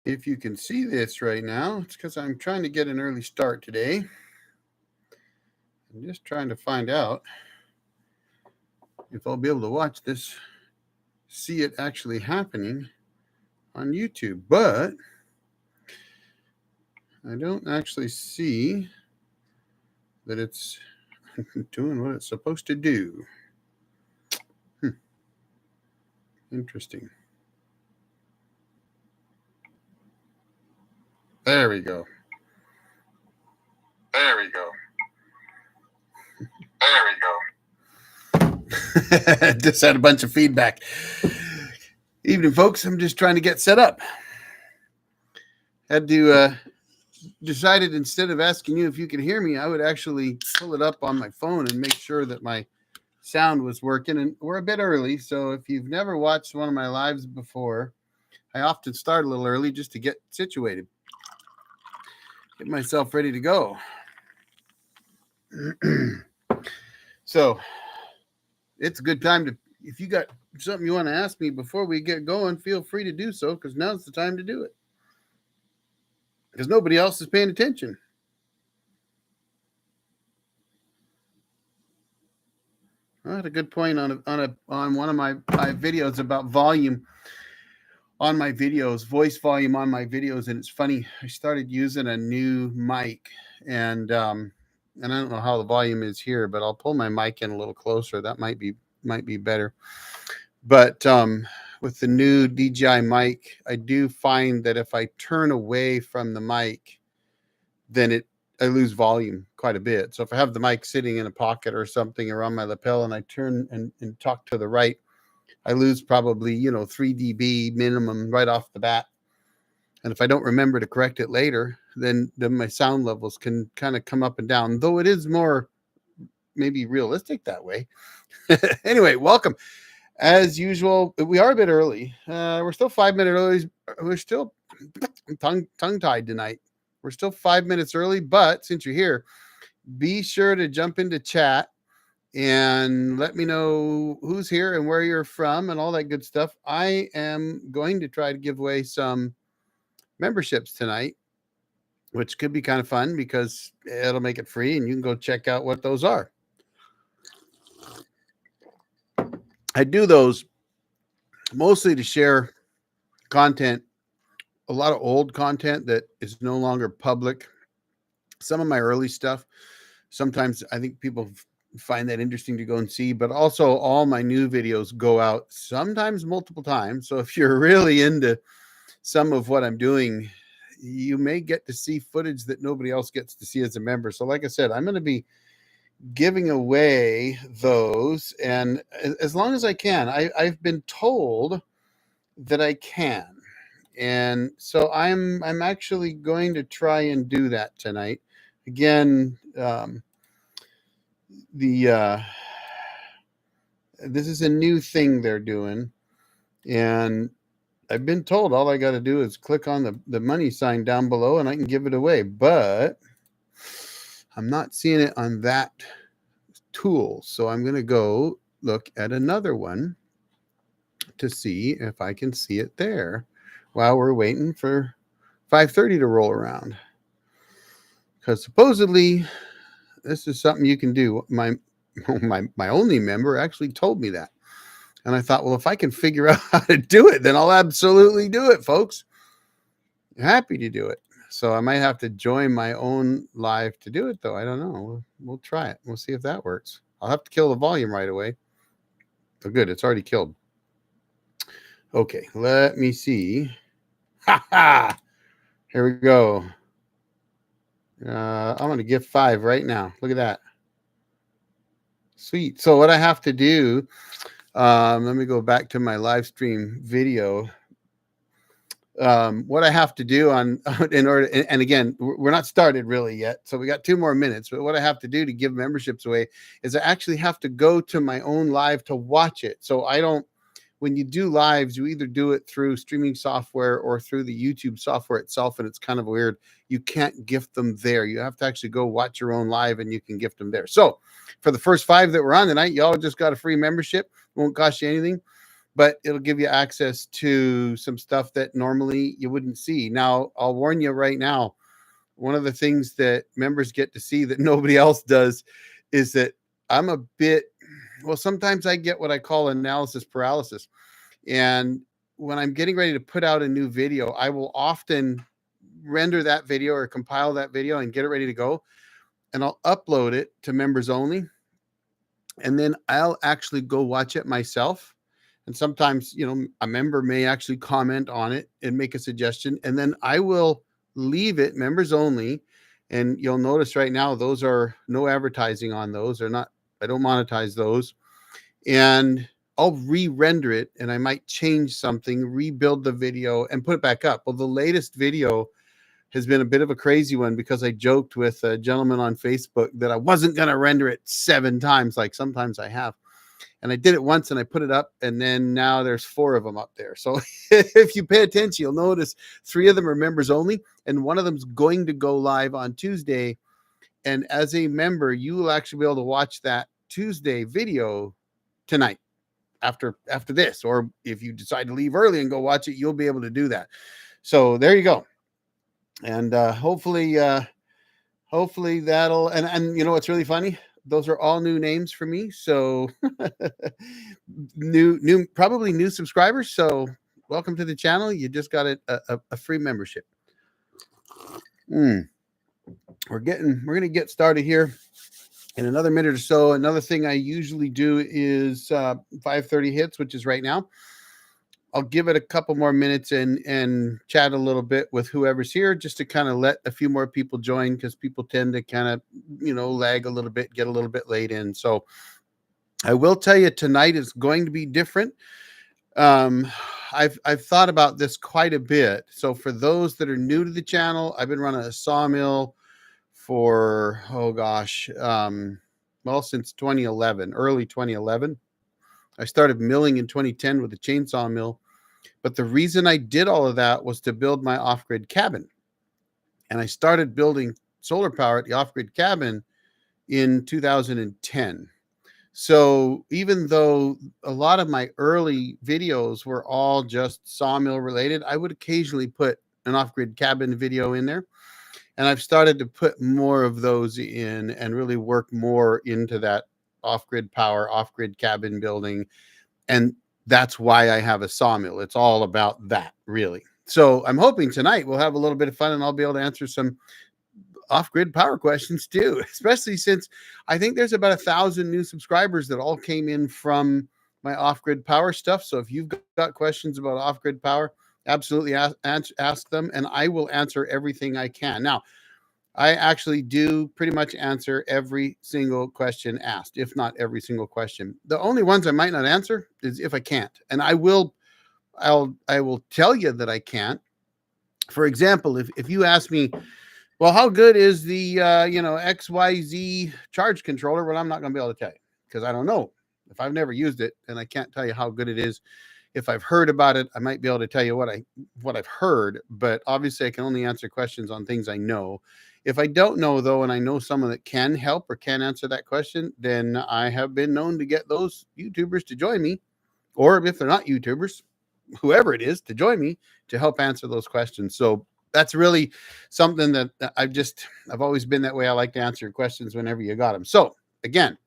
If you can see this right now, it's because I'm trying to get an early start today. I'm just trying to find out if I'll be able to watch this, see it actually happening on YouTube. But I don't actually see that it's doing what it's supposed to do. Interesting. There we go. There we go. Just had a bunch of feedback. Evening, folks. I'm just trying to get set up. Had to decided instead of asking you if you can hear me, I would actually pull it up on my phone and make sure that my sound was working. And we're a bit early, so if you've never watched one of my lives before, I often start a little early just to get situated, get myself ready to go. So it's a good time to, if you got something you want to ask me before we get going, feel free to do so, because now's the time to do it, because nobody else is paying attention. I had a good point on one of my videos about volume on my videos, voice volume on my videos, and it's funny. I started using a new mic, and I don't know how the volume is here, but I'll pull my mic in a little closer. That might be better. But with the new DJI mic, I do find that if I turn away from the mic, then I lose volume quite a bit. So if I have the mic sitting in a pocket or something around my lapel and I turn and talk to the right, I lose probably, 3 dB minimum right off the bat. And if I don't remember to correct it later, then my sound levels can kind of come up and down, though it is more maybe realistic that way. Anyway, welcome. As usual, we are a bit early. We're still 5 minutes early. We're still tongue-tied tonight. We're still 5 minutes early, but since you're here, be sure to jump into chat and let me know who's here and where you're from and all that good stuff. I am going to try to give away some memberships tonight, which could be kind of fun because it'll make it free and you can go check out what those are. I do those mostly to share content, a lot of old content that is no longer public. Some of my early stuff, sometimes I think people find that interesting to go and see, but also all my new videos go out sometimes multiple times. So if you're really into some of what I'm doing, you may get to see footage that nobody else gets to see as a member. So like I said, I'm going to be giving away those, and as long as I can. I've been told that I can, and so I'm actually going to try and do that tonight. Again, this is a new thing they're doing, and I've been told all I got to do is click on the money sign down below and I can give it away, but I'm not seeing it on that tool. So I'm going to go look at another one to see if I can see it there while we're waiting for 5:30 to roll around. Because supposedly this is something you can do. My only member actually told me that. And I thought, well, if I can figure out how to do it, then I'll absolutely do it, folks. Happy to do it. So I might have to join my own live to do it, though. I don't know. We'll try it. We'll see if that works. I'll have to kill the volume right away. Oh, good. It's already killed. Okay, let me see. Ha ha! Here we go. I'm going to give 5 right now. Look at that. Sweet. So what I have to do, let me go back to my live stream video. What I have to do in order, and again, we're not started really yet, so we got 2 more minutes, but what I have to do to give memberships away is I actually have to go to my own live to watch it. So I don't, when you do lives, you either do it through streaming software or through the YouTube software itself, and it's kind of weird. You can't gift them there. You have to actually go watch your own live and you can gift them there. So for the first 5 that were on tonight, y'all just got a free membership. It won't cost you anything. but it'll give you access to some stuff that normally you wouldn't see. Now, I'll warn you right now, one of the things that members get to see that nobody else does is that I'm a bit, well, sometimes I get what I call analysis paralysis. And when I'm getting ready to put out a new video, I will often render that video or compile that video and get it ready to go. And I'll upload it to members only. And then I'll actually go watch it myself. And sometimes, a member may actually comment on it and make a suggestion. And then I will leave it members only. And you'll notice right now, those are no advertising on those. They're not, I don't monetize those. And I'll re-render it, and I might change something, rebuild the video, and put it back up. Well, the latest video has been a bit of a crazy one because I joked with a gentleman on Facebook that I wasn't going to render it 7 times, like sometimes I have. And I did it once and I put it up, and then now there's 4 of them up there. So if you pay attention, you'll notice 3 of them are members only, and one of them's going to go live on Tuesday. And as a member, you will actually be able to watch that Tuesday video tonight after this, or if you decide to leave early and go watch it, you'll be able to do that. So there you go. And hopefully that'll, and you know what's really funny, those are all new names for me, so new probably new subscribers. So welcome to the channel. You just got a free membership. We're gonna get started here in another minute or so. Another thing I usually do is 5:30 hits, which is right now. I'll give it a couple more minutes and chat a little bit with whoever's here, just to kind of let a few more people join, because people tend to kind of, lag a little bit, get a little bit late in. So I will tell you, tonight is going to be different. I've thought about this quite a bit. So for those that are new to the channel, I've been running a sawmill for, since 2011, early 2011. I started milling in 2010 with a chainsaw mill. But the reason I did all of that was to build my off-grid cabin. And I started building solar power at the off-grid cabin in 2010. So even though a lot of my early videos were all just sawmill related, I would occasionally put an off-grid cabin video in there. And I've started to put more of those in and really work more into that off-grid power, off-grid cabin building. And that's why I have a sawmill. It's all about that, really. So I'm hoping tonight we'll have a little bit of fun and I'll be able to answer some off-grid power questions too, especially since I think there's about 1,000 new subscribers that all came in from my off-grid power stuff. So if you've got questions about off-grid power, absolutely ask them, and I will answer everything I can. Now, I actually do pretty much answer every single question asked, if not every single question. The only ones I might not answer is if I can't. And I will tell you that I can't. For example, if you ask me, well, how good is the XYZ charge controller? Well, I'm not going to be able to tell you, because I don't know. If I've never used it, and I can't tell you how good it is. If I've heard about it, I might be able to tell you what I've heard, but obviously I can only answer questions on things I know. If I don't know, though, and I know someone that can help or can answer that question, then I have been known to get those YouTubers to join me, or if they're not YouTubers, whoever it is, to join me to help answer those questions. So that's really something that I've always been that way. I like to answer your questions whenever you got them. So again,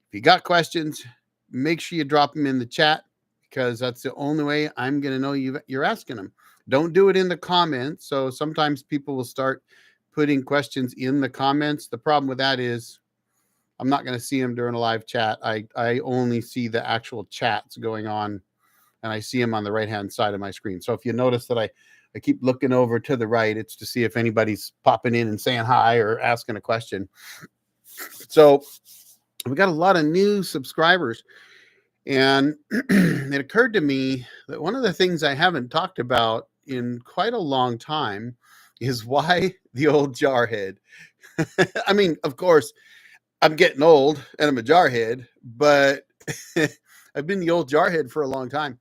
if you got questions, make sure you drop them in the chat, because that's the only way I'm going to know you're asking them. Don't do it in the comments. So sometimes people will start putting questions in the comments. The problem with that is I'm not going to see them during a live chat. I only see the actual chats going on, and I see them on the right-hand side of my screen. So if you notice that I keep looking over to the right, it's to see if anybody's popping in and saying hi or asking a question. So we got a lot of new subscribers. And it occurred to me that one of the things I haven't talked about in quite a long time is why the old Jarhead. I mean, of course, I'm getting old and I'm a Jarhead, but I've been the old Jarhead for a long time.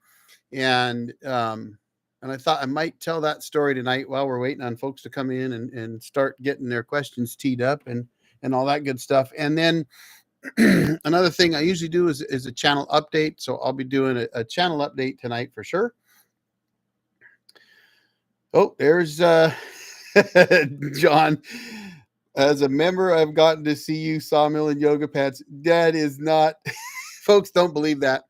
And I thought I might tell that story tonight while we're waiting on folks to come in and start getting their questions teed up and all that good stuff. And then Another thing I usually do is a channel update. So I'll be doing a channel update tonight for sure. Oh, there's John. As a member, I've gotten to see you sawmill and yoga pants. That is not, folks don't believe that.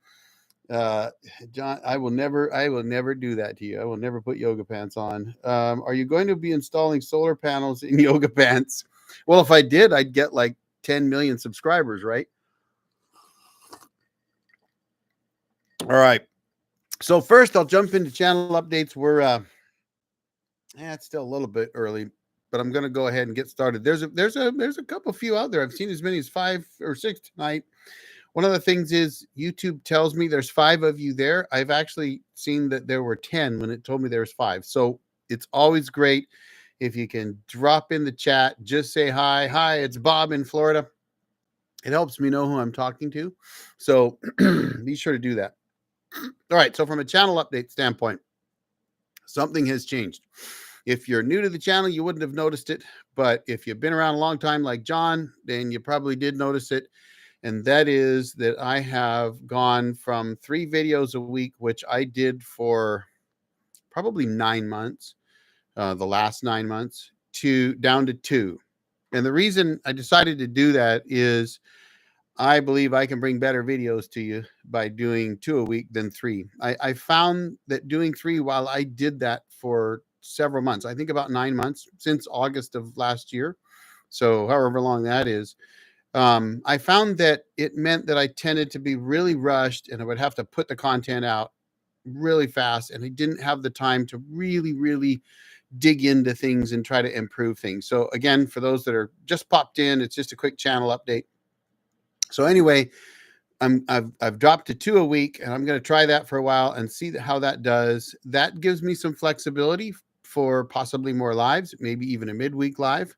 John, I will never do that to you. I will never put yoga pants on. Are you going to be installing solar panels in yoga pants? Well, if I did, I'd get like 10 million subscribers, right? All right. So first I'll jump into channel updates. It's still a little bit early, but I'm going to go ahead and get started. There's a couple few out there. I've seen as many as 5 or 6 tonight. One of the things is YouTube tells me there's 5 of you there. I've actually seen that there were 10 when it told me there's 5. So it's always great if you can drop in the chat, just say hi. Hi, it's Bob in Florida. It helps me know who I'm talking to. So be sure to do that. All right. So from a channel update standpoint, something has changed. If you're new to the channel, you wouldn't have noticed it. But if you've been around a long time like John, then you probably did notice it. And that is that I have gone from 3 videos a week, which I did for probably 9 months, the last 9 months, to down to 2. And the reason I decided to do that is I believe I can bring better videos to you by doing 2 a week than 3. I found that doing 3, while I did that for several months, I think about 9 months, since August of last year, so however long that is, I found that it meant that I tended to be really rushed and I would have to put the content out really fast. And I didn't have the time to really dig into things and try to improve things. So again, for those that are just popped in, it's just a quick channel update. So anyway, I've dropped to 2 a week, and I'm going to try that for a while and see how that does. That gives me some flexibility for possibly more lives, maybe even a midweek live.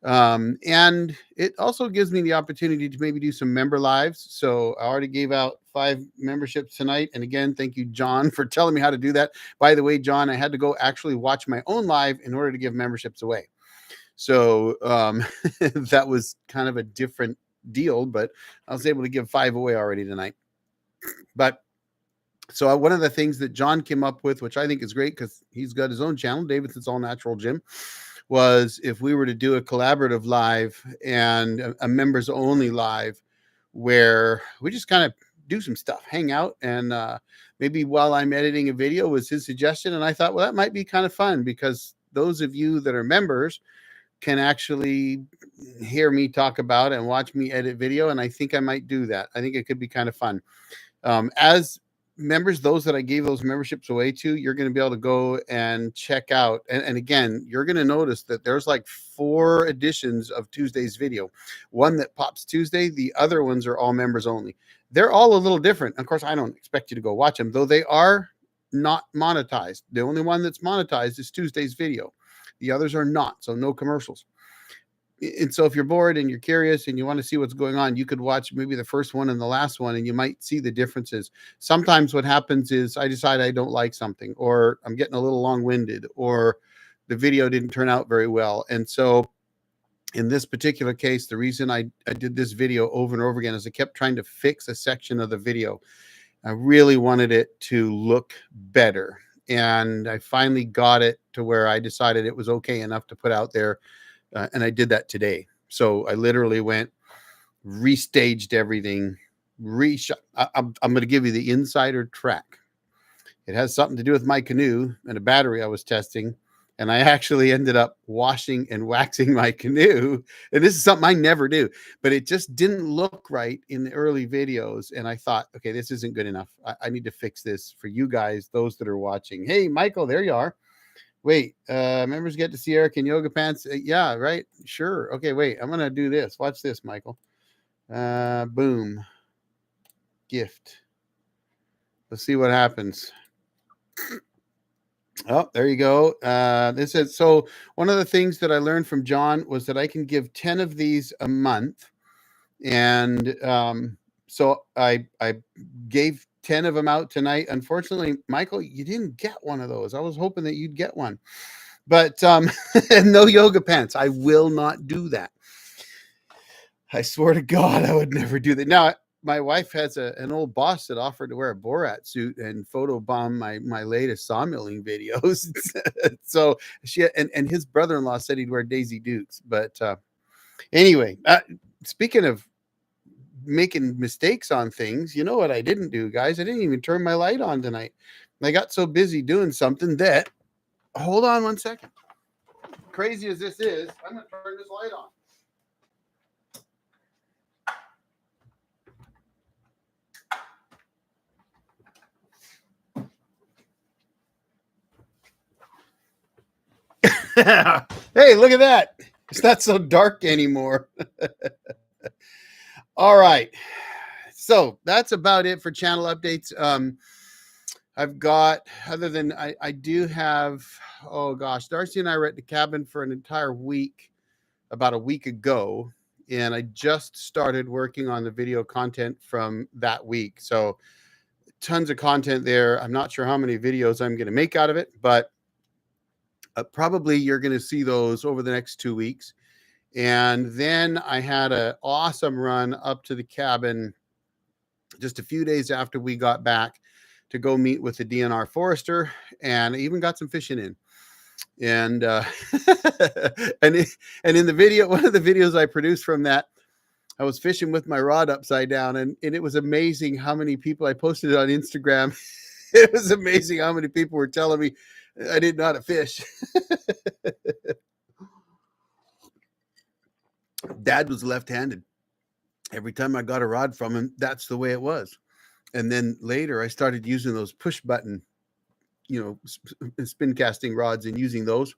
And it also gives me the opportunity to maybe do some member lives. So I already gave out 5 memberships tonight. And again, thank you, John, for telling me how to do that. By the way, John, I had to go actually watch my own live in order to give memberships away. So that was kind of a different deal, but I was able to give 5 away already tonight. But so one of the things that John came up with, which I think is great because he's got his own channel, Davidson's All Natural Gym, was if we were to do a collaborative live and a members only live where we just kind of do some stuff, hang out, and maybe while I'm editing a video was his suggestion. And I thought, well, that might be kind of fun because those of you that are members can actually hear me talk about and watch me edit video. And I think I might do that. I think it could be kind of fun. As members, those that I gave those memberships away to, you're going to be able to go and check out. And again, you're going to notice that there's like 4 editions of Tuesday's video. One that pops Tuesday. The other ones are all members only. They're all a little different. Of course, I don't expect you to go watch them, though they are not monetized. The only one that's monetized is Tuesday's video. The others are not, so no commercials. And so if you're bored and you're curious and you want to see what's going on, you could watch maybe the first one and the last one, and you might see the differences. Sometimes what happens is I decide I don't like something, or I'm getting a little long-winded, or the video didn't turn out very well. And so in this particular case, the reason I did this video over and over again is I kept trying to fix a section of the video. I really wanted it to look better. And I finally got it to where I decided it was okay enough to put out there. And I did that today. So I literally went, restaged everything, reshot. I'm going to give you the insider track. It has something to do with my canoe and a battery I was testing. And I actually ended up washing and waxing my canoe. And this is something I never do, but it just didn't look right in the early videos. And I thought, okay, this isn't good enough. I need to fix this for you guys, those that are watching. Hey, Michael, there you are. Wait, members get to see Eric in yoga pants. Yeah, right. Sure. Okay, wait, I'm going to do this. Watch this, Michael. Boom. Gift. Let's see what happens. Oh, there you go. This is so one of the things that I learned from John was that I can give 10 of these a month. And so I gave 10 of them out tonight. Unfortunately, Michael, you didn't get one of those. I was hoping that you'd get one. But no yoga pants. I will not do that. I swear to God, I would never do that. Now, my wife has an old boss that offered to wear a Borat suit and photobomb my latest sawmilling videos. So she and his brother-in-law said he'd wear Daisy Dukes. But anyway, speaking of making mistakes on things, you know what I didn't do, guys? I didn't even turn my light on tonight. I got so busy doing something that, hold on one second. Crazy as this is, I'm going to turn this light on. Hey, look at that. It's not so dark anymore. All right. So that's about it for channel updates. I've got, other than I do have, oh gosh, Darcy and I were at the cabin for an entire week, about a week ago. And I just started working on the video content from that week. So tons of content there. I'm not sure how many videos I'm going to make out of it, but probably you're going to see those over the next 2 weeks. And then I had an awesome run up to the cabin just a few days after we got back to go meet with the DNR forester, and I even got some fishing in. And and in the video, one of the videos I produced from that, I was fishing with my rod upside down, and it was amazing how many people, I posted it on Instagram. It was amazing how many people were telling me I didn't know how to fish. Dad was left-handed. Every time I got a rod from him, that's the way it was. And then later I started using those push button, spin casting rods and using those.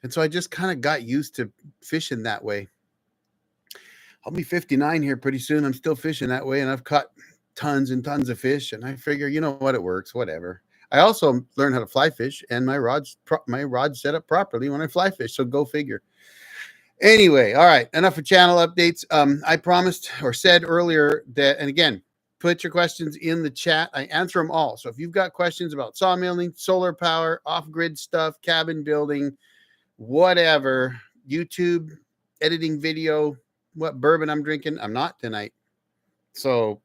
And so I just kind of got used to fishing that way. I'll be 59 here pretty soon. I'm still fishing that way, and I've caught tons and tons of fish, and I figure, you know what, it works, whatever. I also learned how to fly fish, and my rod's set up properly when I fly fish, so go figure. Anyway, all right, enough for channel updates. I promised or said earlier that, and again, put your questions in the chat. I answer them all. So if you've got questions about sawmilling, solar power, off-grid stuff, cabin building, whatever, YouTube, editing video, what bourbon I'm drinking, I'm not tonight. So,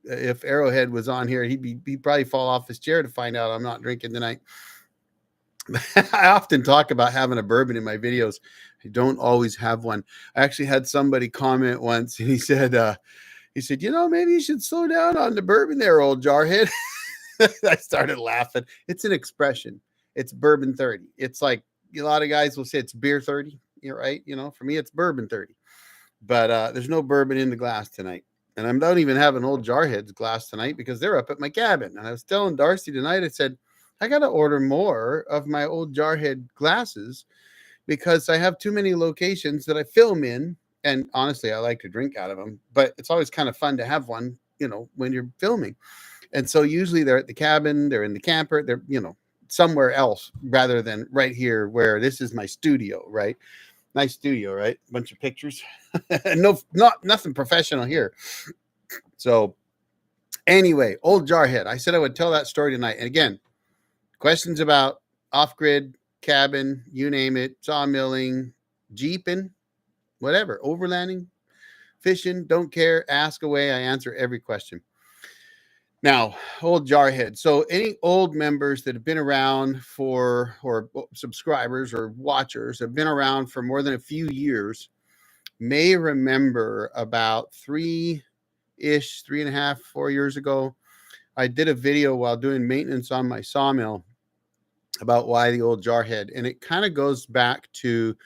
if Arrowhead was on here, he'd probably fall off his chair to find out I'm not drinking tonight. I often talk about having a bourbon in my videos. I don't always have one. I actually had somebody comment once, and he said, maybe you should slow down on the bourbon there, old Jarhead. I started laughing. It's an expression. It's bourbon 30. It's like a lot of guys will say it's beer 30. You're right. For me, it's bourbon 30. But there's no bourbon in the glass tonight. And I don't even have an old Jarhead's glass tonight because they're up at my cabin. And I was telling Darcy tonight, I said, I got to order more of my old Jarhead glasses because I have too many locations that I film in. And honestly, I like to drink out of them, but it's always kind of fun to have one, when you're filming. And so usually they're at the cabin, they're in the camper, they're, somewhere else rather than right here where this is my studio, right? Nice studio, right? Bunch of pictures. Nothing professional here. So anyway, old Jarhead. I said I would tell that story tonight. And again, questions about off-grid, cabin, you name it, sawmilling, jeeping, whatever, overlanding, fishing, don't care, ask away. I answer every question. Now, old Jarhead. So any old members that have been around or subscribers or watchers have been around for more than a few years may remember about 3.5, 4 years ago, I did a video while doing maintenance on my sawmill about why the old Jarhead. And it kind of goes back to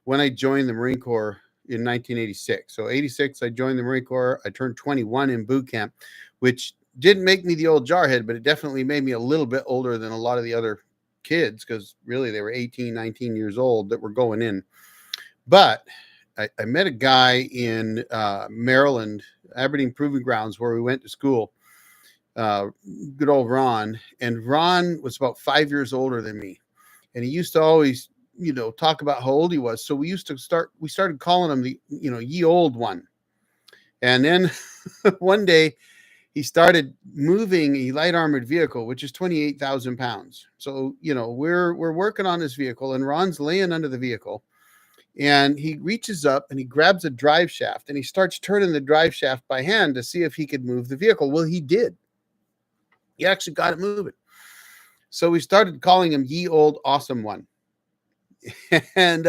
when I joined the Marine Corps in 1986. So 86, I joined the Marine Corps. I turned 21 in boot camp, which didn't make me the old Jarhead, but it definitely made me a little bit older than a lot of the other kids because really they were 18, 19 years old that were going in. But I met a guy in Maryland, Aberdeen Proving Grounds, where we went to school. Good old Ron. And Ron was about 5 years older than me. And he used to always, talk about how old he was. So we started calling him the, ye old one. And then one day he started moving a light armored vehicle, which is 28,000 pounds. So, we're working on this vehicle and Ron's laying under the vehicle And he reaches up and he grabs a drive shaft and he starts turning the drive shaft by hand to see if he could move the vehicle. Well, he did. He actually got it moving. So we started calling him Ye Old Awesome One. And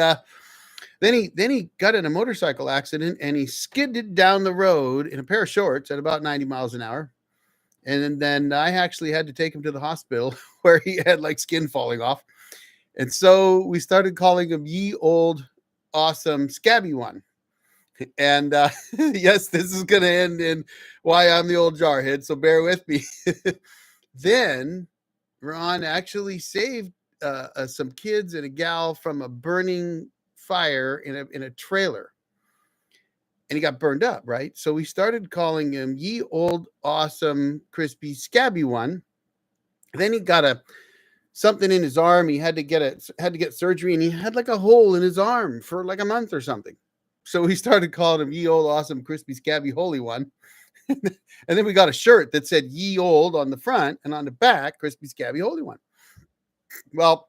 then he got in a motorcycle accident and he skidded down the road in a pair of shorts at about 90 miles an hour. And then I actually had to take him to the hospital where he had like skin falling off. And so we started calling him Ye Old Awesome Scabby One. And yes, this is going to end in why I'm the old jarhead. So bear with me. Then Ron actually saved some kids and a gal from a burning fire in a trailer. And he got burned up, right? So we started calling him Ye Old Awesome Crispy Scabby One. Then he got something in his arm. He had to get surgery, and he had like a hole in his arm for like a month or something. So we started calling him Ye Old Awesome Crispy Scabby Holy One. And then we got a shirt that said Ye Old on the front, and on the back, Crispy Scabby Holy One. Well,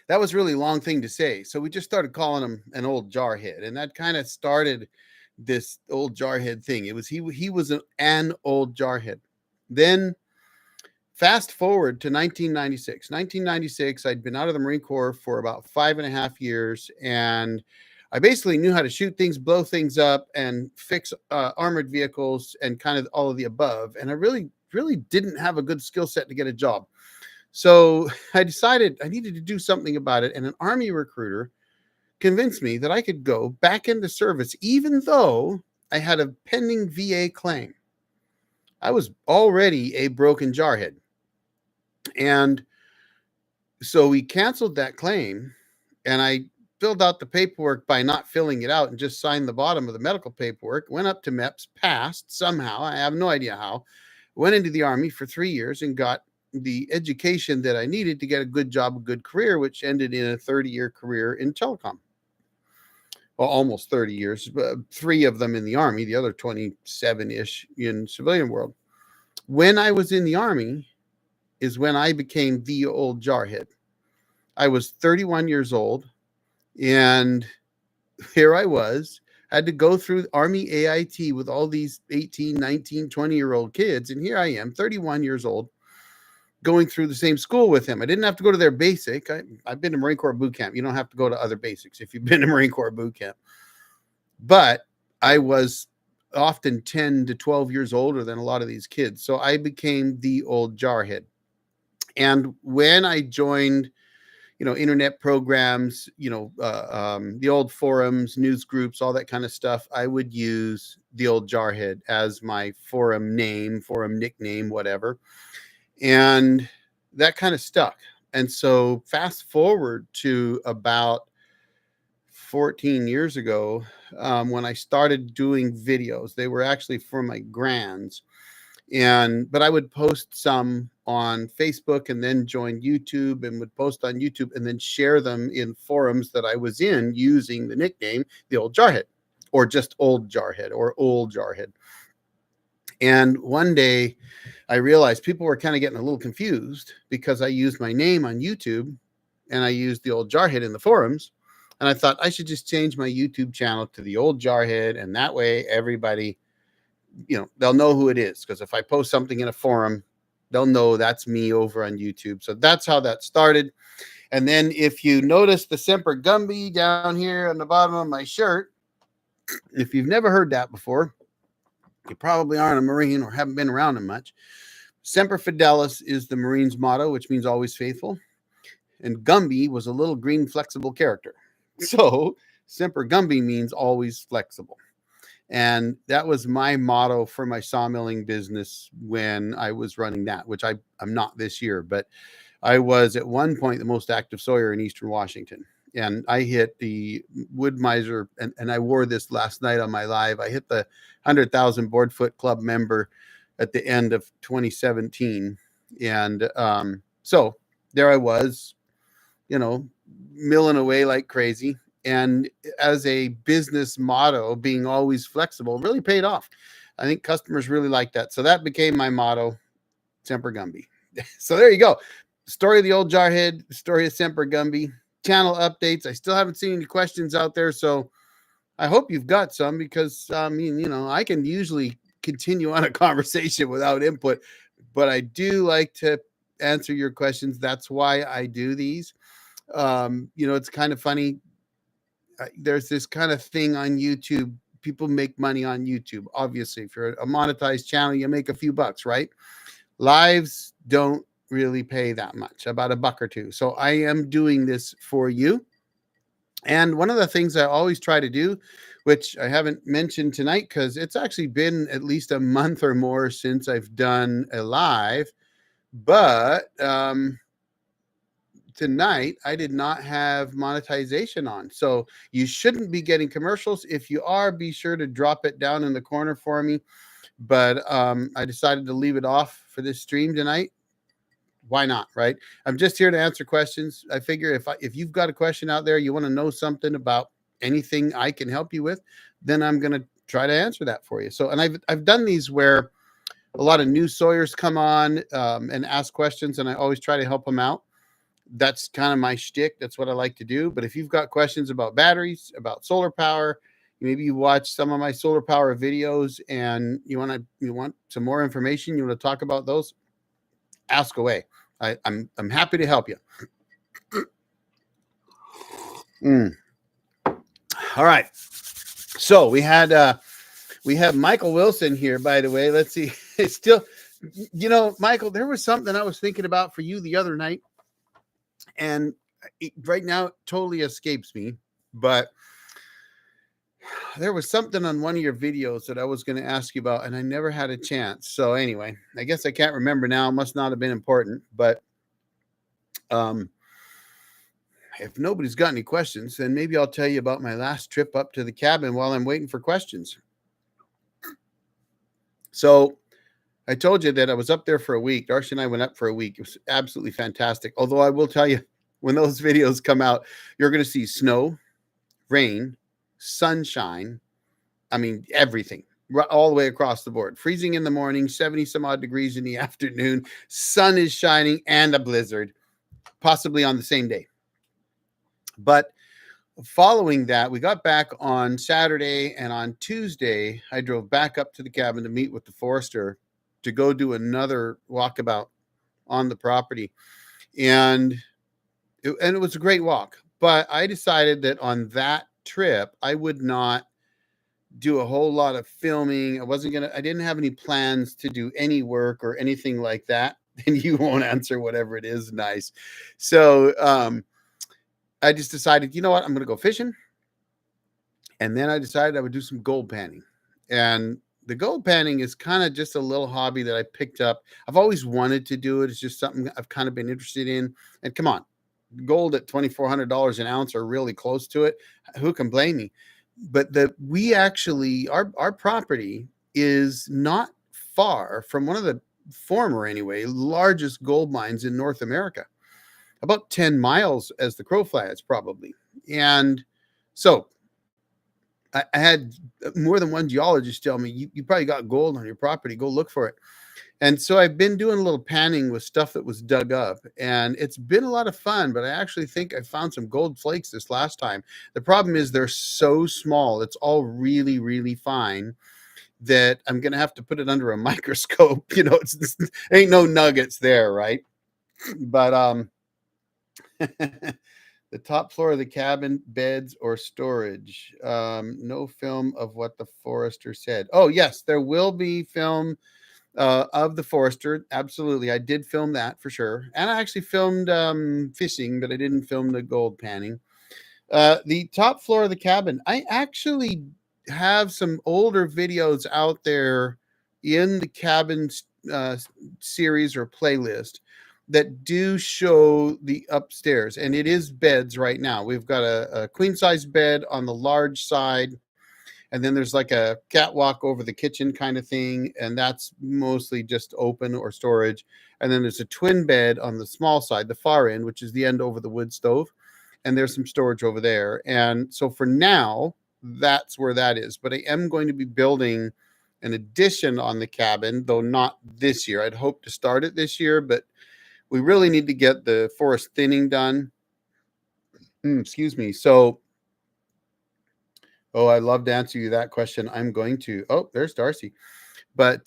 that was really a long thing to say. So we just started calling him an old jarhead. And that kind of started this old jarhead thing. It was he was an old jarhead. Then fast forward to 1996. 1996, I'd been out of the Marine Corps for about 5.5 years, and I basically knew how to shoot things, blow things up, and fix armored vehicles and kind of all of the above. And I really, really didn't have a good skill set to get a job. So I decided I needed to do something about it. And an Army recruiter convinced me that I could go back into service, even though I had a pending VA claim. I was already a broken jarhead. And so we canceled that claim, and I filled out the paperwork by not filling it out and just signed the bottom of the medical paperwork, went up to MEPS, passed somehow. I have no idea how. Went into the Army for 3 years and got the education that I needed to get a good job, a good career, which ended in a 30-year career in telecom. Well, almost 30 years, but 3 of them in the Army, the other 27-ish in civilian world. When I was in the Army is when I became the old jarhead. I was 31 years old, and here I was, had to go through Army AIT with all these 18, 19, 20-year-old kids, and here I am, 31 years old, going through the same school with him. I didn't have to go to their basic. I've been to Marine Corps boot camp. You don't have to go to other basics if you've been to Marine Corps boot camp. But I was often 10 to 12 years older than a lot of these kids. So I became the old jarhead. And when I joined, internet programs, the old forums, news groups, all that kind of stuff, I would use the old jarhead as my forum name, forum nickname, whatever. And that kind of stuck. And so fast forward to about 14 years ago, when I started doing videos. They were actually for my grands. But I would post some on Facebook and then join YouTube and would post on YouTube and then share them in forums that I was in using the nickname, the old jarhead, or just old jarhead or old jarhead. And one day I realized people were kind of getting a little confused because I used my name on YouTube and I used the old jarhead in the forums. And I thought I should just change my YouTube channel to the old jarhead. And that way everybody, they'll know who it is. Because if I post something in a forum, they'll know that's me over on YouTube. So that's how that started. And then if you notice the Semper Gumby down here on the bottom of my shirt, if you've never heard that before, you probably aren't a Marine or haven't been around them much. Semper Fidelis is the Marine's motto, which means always faithful. And Gumby was a little green flexible character. So Semper Gumby means always flexible. And that was my motto for my sawmilling business when I was running that, which I'm not this year, but I was at one point the most active sawyer in Eastern Washington. And I hit the Wood Miser, and I wore this last night on my live. I hit the 100,000 board foot club member at the end of 2017. And so there I was, milling away like crazy. And as a business motto, being always flexible really paid off. I think customers really liked that. So that became my motto, Semper Gumby. So there you go. Story of the old jarhead, story of Semper Gumby. channel updates. I still haven't seen any questions out there, so I hope you've got some, because I mean, I can usually continue on a conversation without input, but I do like to answer your questions. That's why I do these. It's kind of funny. There's this kind of thing on YouTube. People make money on YouTube. Obviously, if you're a monetized channel, you make a few bucks, right? Lives don't really pay that much, about $1 or $2. So I am doing this for you. And one of the things I always try to do, which I haven't mentioned tonight because it's actually been at least a month or more since I've done a live, but tonight I did not have monetization on. So you shouldn't be getting commercials. If you are, be sure to drop it down in the corner for me. But I decided to leave it off for this stream tonight. Why not, right? I'm just here to answer questions. I figure if you've got a question out there, you want to know something about anything I can help you with, then I'm going to try to answer that for you. So, and I've done these where a lot of new sawyers come on and ask questions, and I always try to help them out. That's kind of my shtick. That's what I like to do. But if you've got questions about batteries, about solar power, maybe you watch some of my solar power videos and you want some more information, you want to talk about those, ask away. I'm happy to help you. All right. So we have Michael Wilson here, by the way. Let's see. It's still, Michael, there was something I was thinking about for you the other night, and right now it totally escapes me, but there was something on one of your videos that I was going to ask you about, and I never had a chance. So anyway, I guess I can't remember now. It must not have been important, but if nobody's got any questions, then maybe I'll tell you about my last trip up to the cabin while I'm waiting for questions. So I told you that I was up there for a week. Darcy and I went up for a week. It was absolutely fantastic. Although I will tell you, when those videos come out, you're going to see snow, rain, sunshine. I mean, everything, all the way across the board. Freezing in the morning, 70 some odd degrees in the afternoon, sun is shining, and a blizzard, possibly on the same day. But following that, we got back on Saturday, and on Tuesday, I drove back up to the cabin to meet with the forester to go do another walkabout on the property. And it was a great walk. But I decided that on that trip, I would not do a whole lot of filming. I didn't have any plans to do any work or anything like that. And you won't answer whatever it is. Nice. So, I just decided, you know what, I'm going to go fishing. And then I decided I would do some gold panning. And the gold panning is kind of just a little hobby that I picked up. I've always wanted to do it. It's just something I've kind of been interested in. And come on, gold at $2,400 an ounce or really close to it. Who can blame me? But our property is not far from one of the former, anyway, largest gold mines in North America. About 10 miles as the crow flies, probably. And so I had more than one geologist tell me, you probably got gold on your property. Go look for it. And so I've been doing a little panning with stuff that was dug up, and it's been a lot of fun, but I actually think I found some gold flakes this last time. The problem is they're so small. It's all really, really fine that I'm going to have to put it under a microscope. Ain't no nuggets there, right? But, the top floor of the cabin, beds or storage. No film of what the forester said. Oh, yes, there will be film of the forester. Absolutely. I did film that for sure. And I actually filmed fishing, but I didn't film the gold panning. The top floor of the cabin. I actually have some older videos out there in the cabin series or playlist that do show the upstairs, and it is beds right now. We've got a queen size bed on the large side, and then there's like a catwalk over the kitchen kind of thing, and that's mostly just open or storage. And then there's a twin bed on the small side, the far end, which is the end over the wood stove, and there's some storage over there. And so for now, that's where that is. But I am going to be building an addition on the cabin, though not this year. I'd hope to start it this year, but we really need to get the forest thinning done. Excuse me. So, I'd love to answer you that question. I'm going to. Oh, there's Darcy. But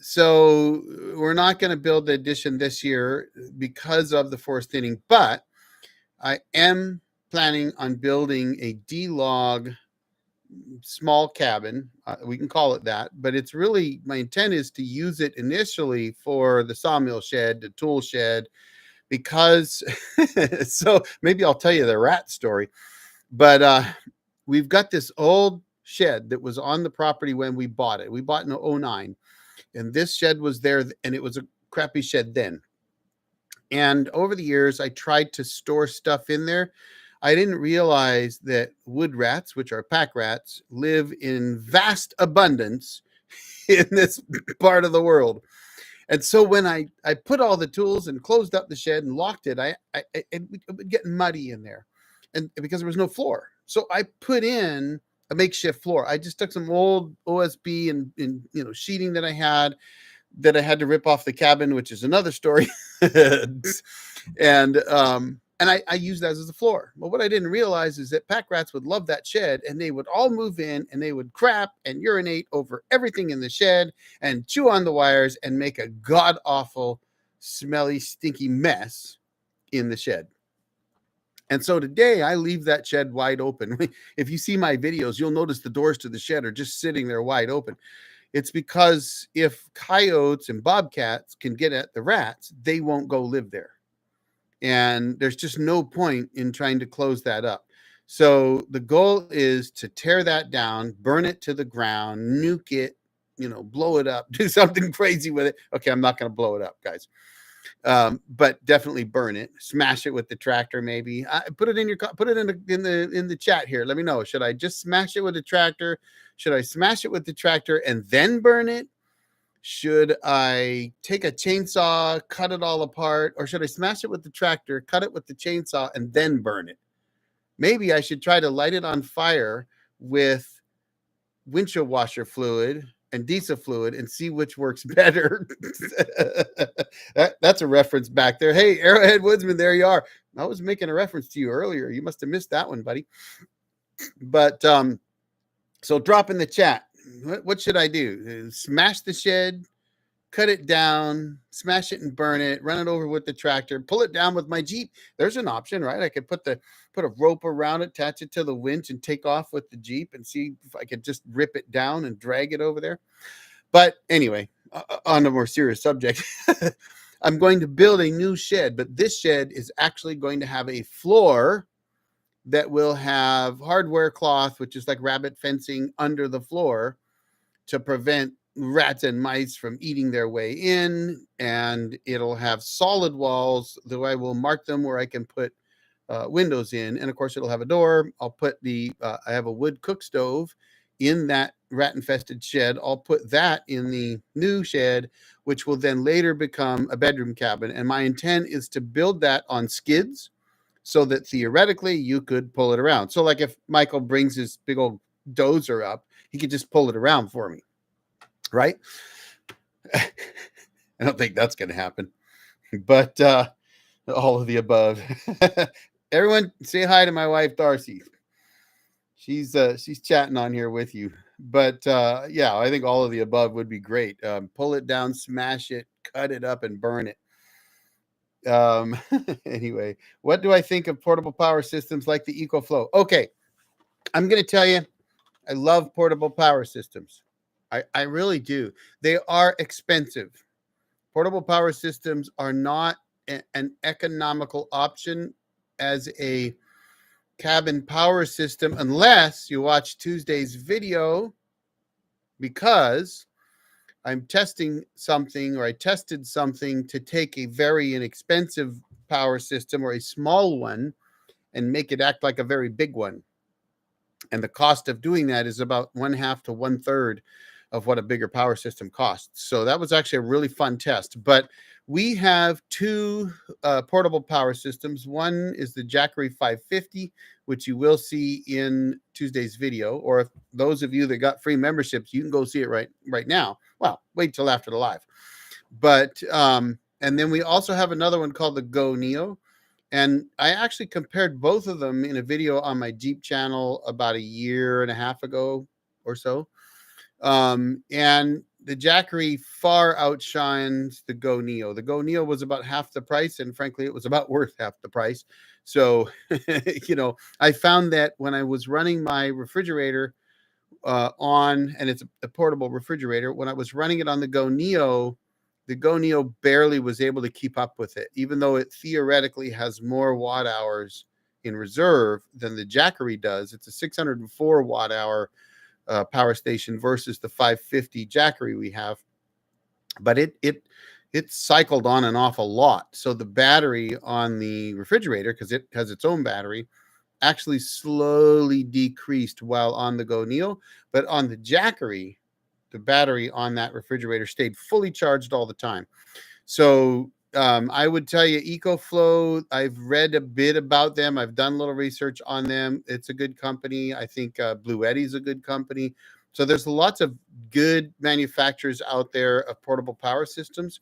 so we're not going to build the addition this year because of the forest thinning, but I am planning on building a D-log small cabin. We can call it that, but it's really, my intent is to use it initially for the sawmill shed, the tool shed, because so maybe I'll tell you the rat story. But we've got this old shed that was on the property when we bought it. We bought in 09, and this shed was there, and it was a crappy shed then. And over the years, I tried to store stuff in there. I didn't realize that wood rats, which are pack rats, live in vast abundance in this part of the world. And so when I put all the tools and closed up the shed and locked it, it would get muddy in there, and because there was no floor. So I put in a makeshift floor. I just took some old OSB and sheeting that I had to rip off the cabin, which is another story. and I used that as a floor. But what I didn't realize is that pack rats would love that shed, and they would all move in, and they would crap and urinate over everything in the shed and chew on the wires and make a god-awful, smelly, stinky mess in the shed. And so today I leave that shed wide open. If you see my videos, you'll notice the doors to the shed are just sitting there wide open. It's because if coyotes and bobcats can get at the rats, they won't go live there. And there's just no point in trying to close that up. So the goal is to tear that down, burn it to the ground, nuke it, blow it up, do something crazy with it. Okay, I'm not going to blow it up, guys. But definitely burn it, smash it with the tractor. Maybe put it in the chat here. Let me know. Should I just smash it with the tractor? Should I smash it with the tractor and then burn it? Should I take a chainsaw, cut it all apart, or should I smash it with the tractor, cut it with the chainsaw, and then burn it? Maybe I should try to light it on fire with windshield washer fluid and diesel fluid and see which works better. That's a reference back there. Hey, Arrowhead Woodsman, there you are. I was making a reference to you earlier. You must have missed that one, buddy. But so drop in the chat. What should I do? Smash the shed, cut it down, smash it and burn it, run it over with the tractor, pull it down with my Jeep. There's an option, right? I could put a rope around it, attach it to the winch, and take off with the Jeep and see if I could just rip it down and drag it over there. But anyway, on a more serious subject, I'm going to build a new shed, but this shed is actually going to have a floor that will have hardware cloth, which is like rabbit fencing under the floor to prevent rats and mice from eating their way in. And it'll have solid walls, though I will mark them where I can put windows in. And of course, it'll have a door. I'll put I have a wood cook stove in that rat infested shed. I'll put that in the new shed, which will then later become a bedroom cabin. And my intent is to build that on skids so that theoretically you could pull it around. So like if Michael brings his big old dozer up, he could just pull it around for me. Right? I don't think that's going to happen, but all of the above. Everyone say hi to my wife, Darcy. She's chatting on here with you, but yeah, I think all of the above would be great. Pull it down, smash it, cut it up, and burn it. Anyway, what do I think of portable power systems like the EcoFlow? Okay, I'm going to tell you, I love portable power systems. I really do. They are expensive. Portable power systems are not an economical option as a cabin power system unless you watch Tuesday's video, because I'm testing something, or I tested something to take a very inexpensive power system or a small one and make it act like a very big one. And the cost of doing that is about 1/2 to 1/3 of what a bigger power system costs. So that was actually a really fun test. But we have two portable power systems. One is the Jackery 550, which you will see in Tuesday's video. Or if those of you that got free memberships, you can go see it right now. Well, wait till after the live. But and then we also have another one called the Go Neo. And I actually compared both of them in a video on my Jeep channel about a year and a half ago or so. And the Jackery far outshines the Go Neo. The Go Neo was about half the price, and frankly, it was about worth half the price. So, I found that when I was running my refrigerator and it's a portable refrigerator, when I was running it on the Go Neo barely was able to keep up with it, even though it theoretically has more watt hours in reserve than the Jackery does. It's a 604 watt hour power station versus the 550 Jackery we have, but it cycled on and off a lot. So the battery on the refrigerator, because it has its own battery, actually slowly decreased while on the Go Neo, but on the Jackery, the battery on that refrigerator stayed fully charged all the time. So I would tell you, EcoFlow, I've read a bit about them. I've done a little research on them. It's a good company. I think Blue Eddy's a good company. So there's lots of good manufacturers out there of portable power systems.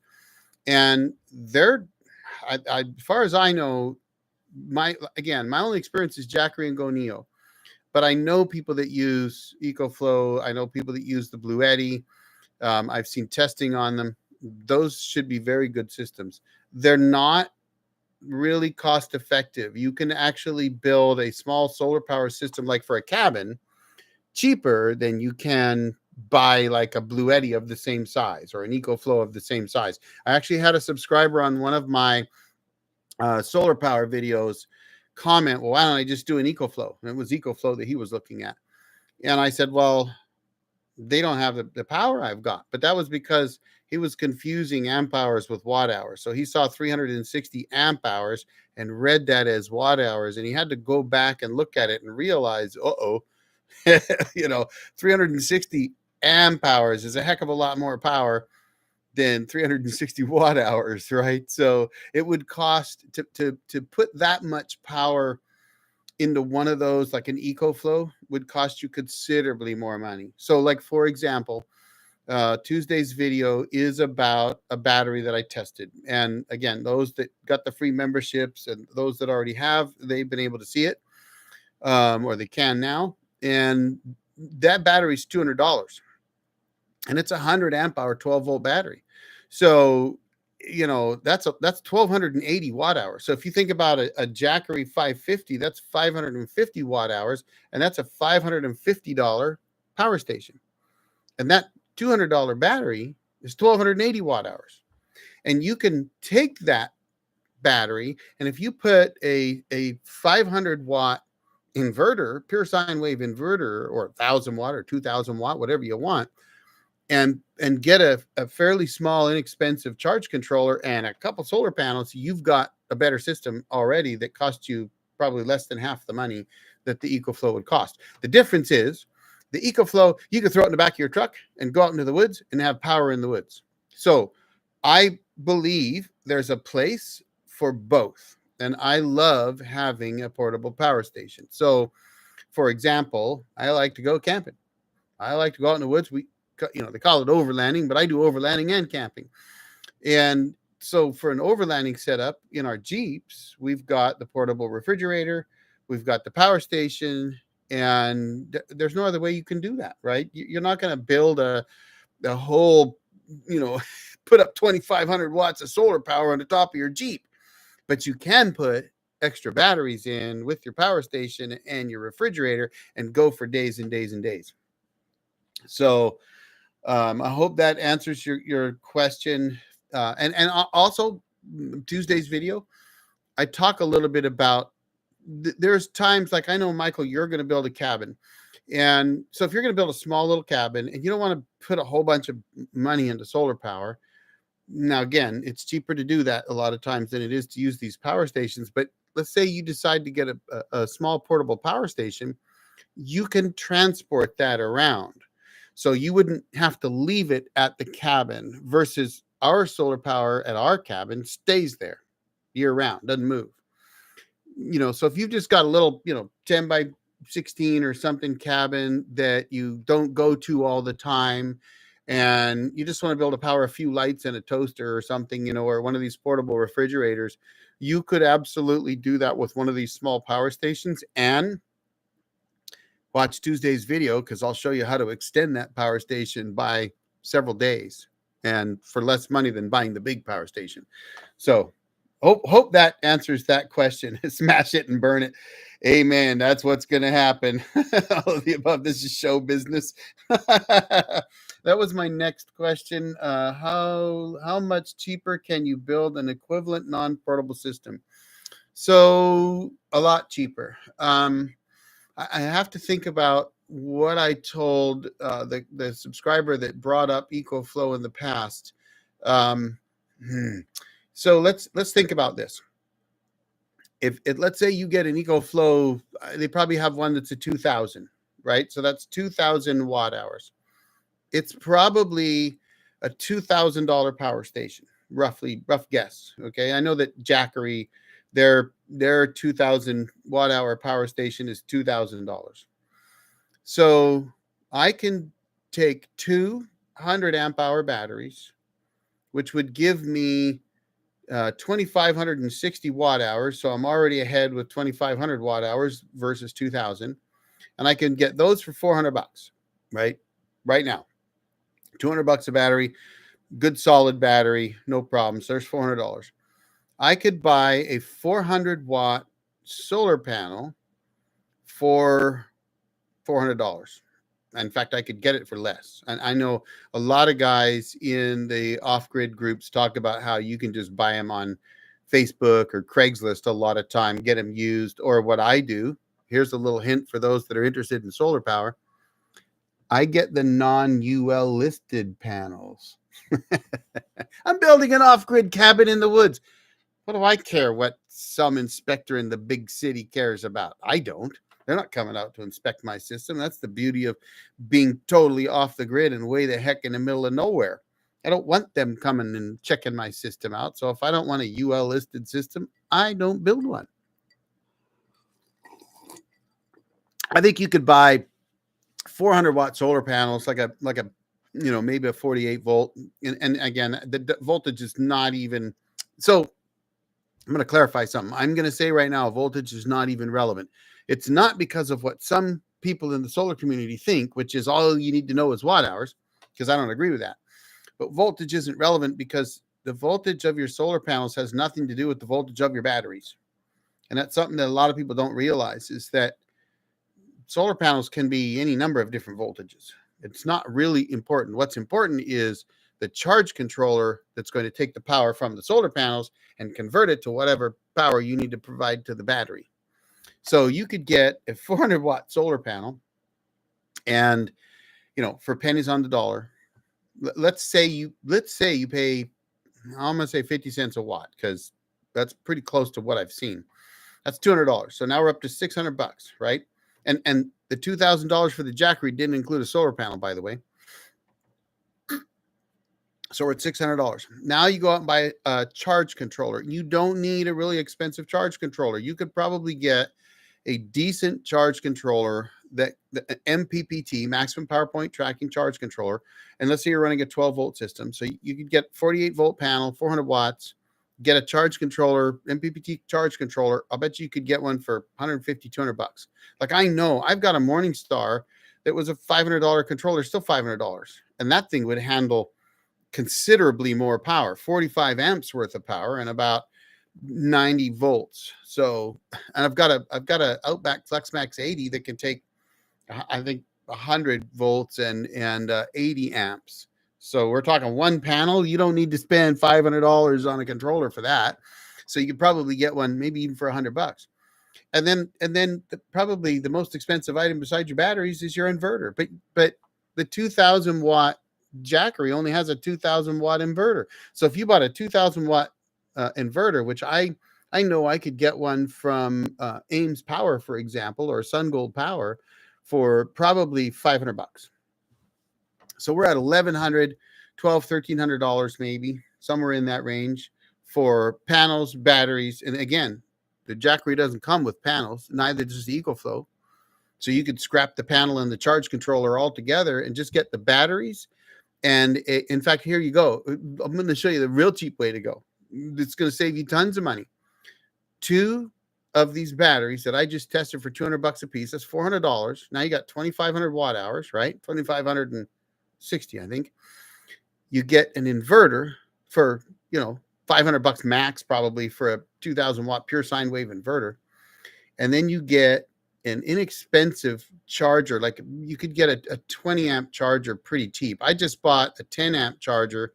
And they're, as far as I know, my only experience is Jackery and Go Neo. But I know people that use EcoFlow. I know people that use the Blue Eddy. I've seen testing on them. Those should be very good systems. They're not really cost effective. You can actually build a small solar power system, like for a cabin, cheaper than you can buy like a Blue Eddy of the same size or an EcoFlow of the same size. I actually had a subscriber on one of my solar power videos comment, well, why don't I just do an EcoFlow? And it was EcoFlow that he was looking at. And I said, well, they don't have the power I've got. But that was because he was confusing amp hours with watt hours. So he saw 360 amp hours and read that as watt hours. And he had to go back and look at it and realize, 360 amp hours is a heck of a lot more power than 360 watt hours, right? So it would cost to put that much power into one of those, like an EcoFlow, would cost you considerably more money. So, like, for example, Tuesday's video is about a battery that I tested. And again, those that got the free memberships and those that already have, they've been able to see it, or they can now. And that battery is $200. And it's a 100 amp hour, 12 volt battery. So, that's 1,280 watt hours. So if you think about a Jackery 550, that's 550 watt hours, and that's a $550 power station. And that $200 battery is 1,280 watt hours. And you can take that battery, and if you put a 500 watt inverter, pure sine wave inverter, or 1,000 watt or 2,000 watt, whatever you want, and get a fairly small, inexpensive charge controller and a couple solar panels, you've got a better system already that costs you probably less than half the money that the EcoFlow would cost. The difference is the EcoFlow, you can throw it in the back of your truck and go out into the woods and have power in the woods. So I believe there's a place for both. And I love having a portable power station. So, for example, I like to go camping. I like to go out in the woods. They call it overlanding, but I do overlanding and camping. And so for an overlanding setup in our Jeeps, we've got the portable refrigerator, we've got the power station, and there's no other way you can do that, right? You're not going to build a whole, put up 2,500 watts of solar power on the top of your Jeep, but you can put extra batteries in with your power station and your refrigerator and go for days and days and days. So I hope that answers your question. And also Tuesday's video, I talk a little bit about there's times, like, I know, Michael, you're going to build a cabin. And so if you're going to build a small little cabin and you don't want to put a whole bunch of money into solar power, now, again, it's cheaper to do that a lot of times than it is to use these power stations. But let's say you decide to get a small portable power station, you can transport that around. So you wouldn't have to leave it at the cabin, versus our solar power at our cabin stays there year round, doesn't move. So if you've just got a little, 10 by 16 or something cabin that you don't go to all the time, and you just want to be able to power a few lights and a toaster or something, or one of these portable refrigerators, you could absolutely do that with one of these small power stations. And watch Tuesday's video, because I'll show you how to extend that power station by several days and for less money than buying the big power station. So hope that answers that question. Smash it and burn it. Amen. That's what's going to happen. All of the above. This is show business. That was my next question. How much cheaper can you build an equivalent non-portable system? So a lot cheaper. I have to think about what I told the subscriber that brought up EcoFlow in the past. So let's think about this. If let's say you get an EcoFlow, they probably have one that's a 2,000, right? So that's 2,000 watt hours. It's probably a $2,000 power station, rough guess. Okay, I know that Jackery, their 2,000 watt hour power station is $2,000. So I can take 200 amp hour batteries, which would give me 2,560 watt hours. So I'm already ahead with 2,500 watt hours versus 2,000, and I can get those for $400, right now. $200 a battery, good solid battery, no problem. So there's $400. I could buy a 400 watt solar panel for $400. In fact, I could get it for less. And I know a lot of guys in the off-grid groups talk about how you can just buy them on Facebook or Craigslist a lot of time, get them used. Or what I do, here's a little hint for those that are interested in solar power. I get the non-UL listed panels. I'm building an off-grid cabin in the woods. What do I care what some inspector in the big city cares about? I don't. They're not coming out to inspect my system. That's the beauty of being totally off the grid and way the heck in the middle of nowhere. I don't want them coming and checking my system out. So if I don't want a UL listed system, I don't build one. I think you could buy 400 watt solar panels, like a maybe a 48 volt. And again, the voltage is not even. So I'm going to clarify something. I'm going to say right now, voltage is not even relevant. It's not because of what some people in the solar community think, which is all you need to know is watt hours, because I don't agree with that. But voltage isn't relevant because the voltage of your solar panels has nothing to do with the voltage of your batteries. And that's something that a lot of people don't realize, is that solar panels can be any number of different voltages. It's not really important. What's important is the charge controller that's going to take the power from the solar panels and convert it to whatever power you need to provide to the battery. So you could get a 400 watt solar panel, and for pennies on the dollar, let's say you pay, I'm going to say 50 cents a watt, because that's pretty close to what I've seen. That's $200. So now we're up to $600, right? And the $2,000 for the Jackery didn't include a solar panel, by the way. So we're at $600. Now you go out and buy a charge controller. You don't need a really expensive charge controller. You could probably get a decent charge controller, that the MPPT, maximum power point tracking charge controller. And let's say you're running a 12 volt system. So you could get 48 volt panel, 400 watts, get a charge controller, MPPT charge controller. I'll bet you could get one for $150, $200. Like, I know I've got a Morningstar that was a $500 controller, still $500. And that thing would handle considerably more power, 45 amps worth of power and about 90 volts. So, and I've got a Outback FlexMax 80 that can take, I think, 100 volts and 80 amps. So we're talking one panel. You don't need to spend $500 on a controller for that. So you could probably get one, maybe even for $100. And then probably the most expensive item besides your batteries is your inverter. But the 2,000 watt Jackery only has a 2,000 watt inverter. So if you bought a 2,000 watt inverter, which I know I could get one from Ames Power, for example, or SunGold Power for probably $500. So we're at $1,100, $1,200, $1,300 maybe, somewhere in that range for panels, batteries. And again, the Jackery doesn't come with panels, neither does the EcoFlow. So you could scrap the panel and the charge controller all together and just get the batteries And in fact, here you go. I'm going to show you the real cheap way to go. It's going to save you tons of money. 2 of these batteries that I just tested for $200 a piece. That's $400. Now you got 2,500 watt hours, right? 2,560, I think. You get an inverter for, $500 max probably for a 2,000 watt pure sine wave inverter. And then you get an inexpensive charger. Like you could get a 20 amp charger pretty cheap. I just bought a 10 amp charger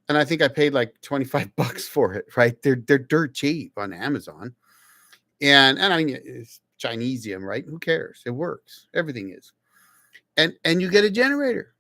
and I think I paid like $25 for it, right? They're dirt cheap on Amazon. And I mean, it's Chinesium, right? Who cares? It works. Everything is. And you get a generator.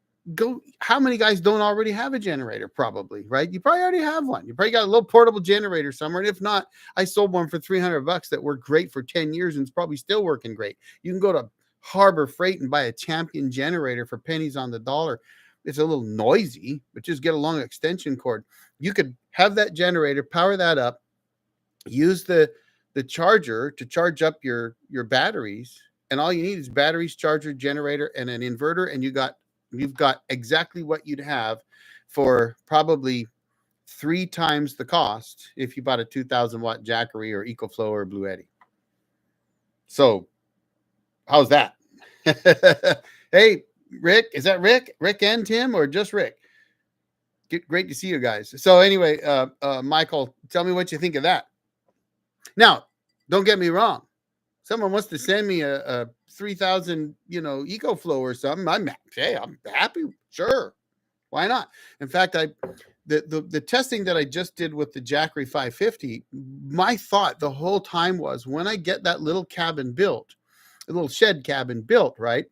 How many guys don't already have a generator? Probably, right? You probably already have one. You probably got a little portable generator somewhere. And if not, I sold one for $300 that worked great for 10 years and it's probably still working great. You can go to Harbor Freight and buy a Champion generator for pennies on the dollar. It's a little noisy, but just get a long extension cord. You could have that generator, power that up, use the charger to charge up your batteries. And all you need is batteries, charger, generator, and an inverter. And you've got exactly what you'd have for probably 3 times the cost if you bought a 2,000 watt Jackery or EcoFlow or Blue Eddy. So how's that? Hey, Rick, is that Rick? Rick and Tim or just Rick? Great to see you guys. So anyway, Michael, tell me what you think of that. Now, don't get me wrong. Someone wants to send me a 3,000, EcoFlow or something. I'm happy. Sure. Why not? In fact, the testing that I just did with the Jackery 550, my thought the whole time was when I get that little cabin built, a little shed cabin built, right?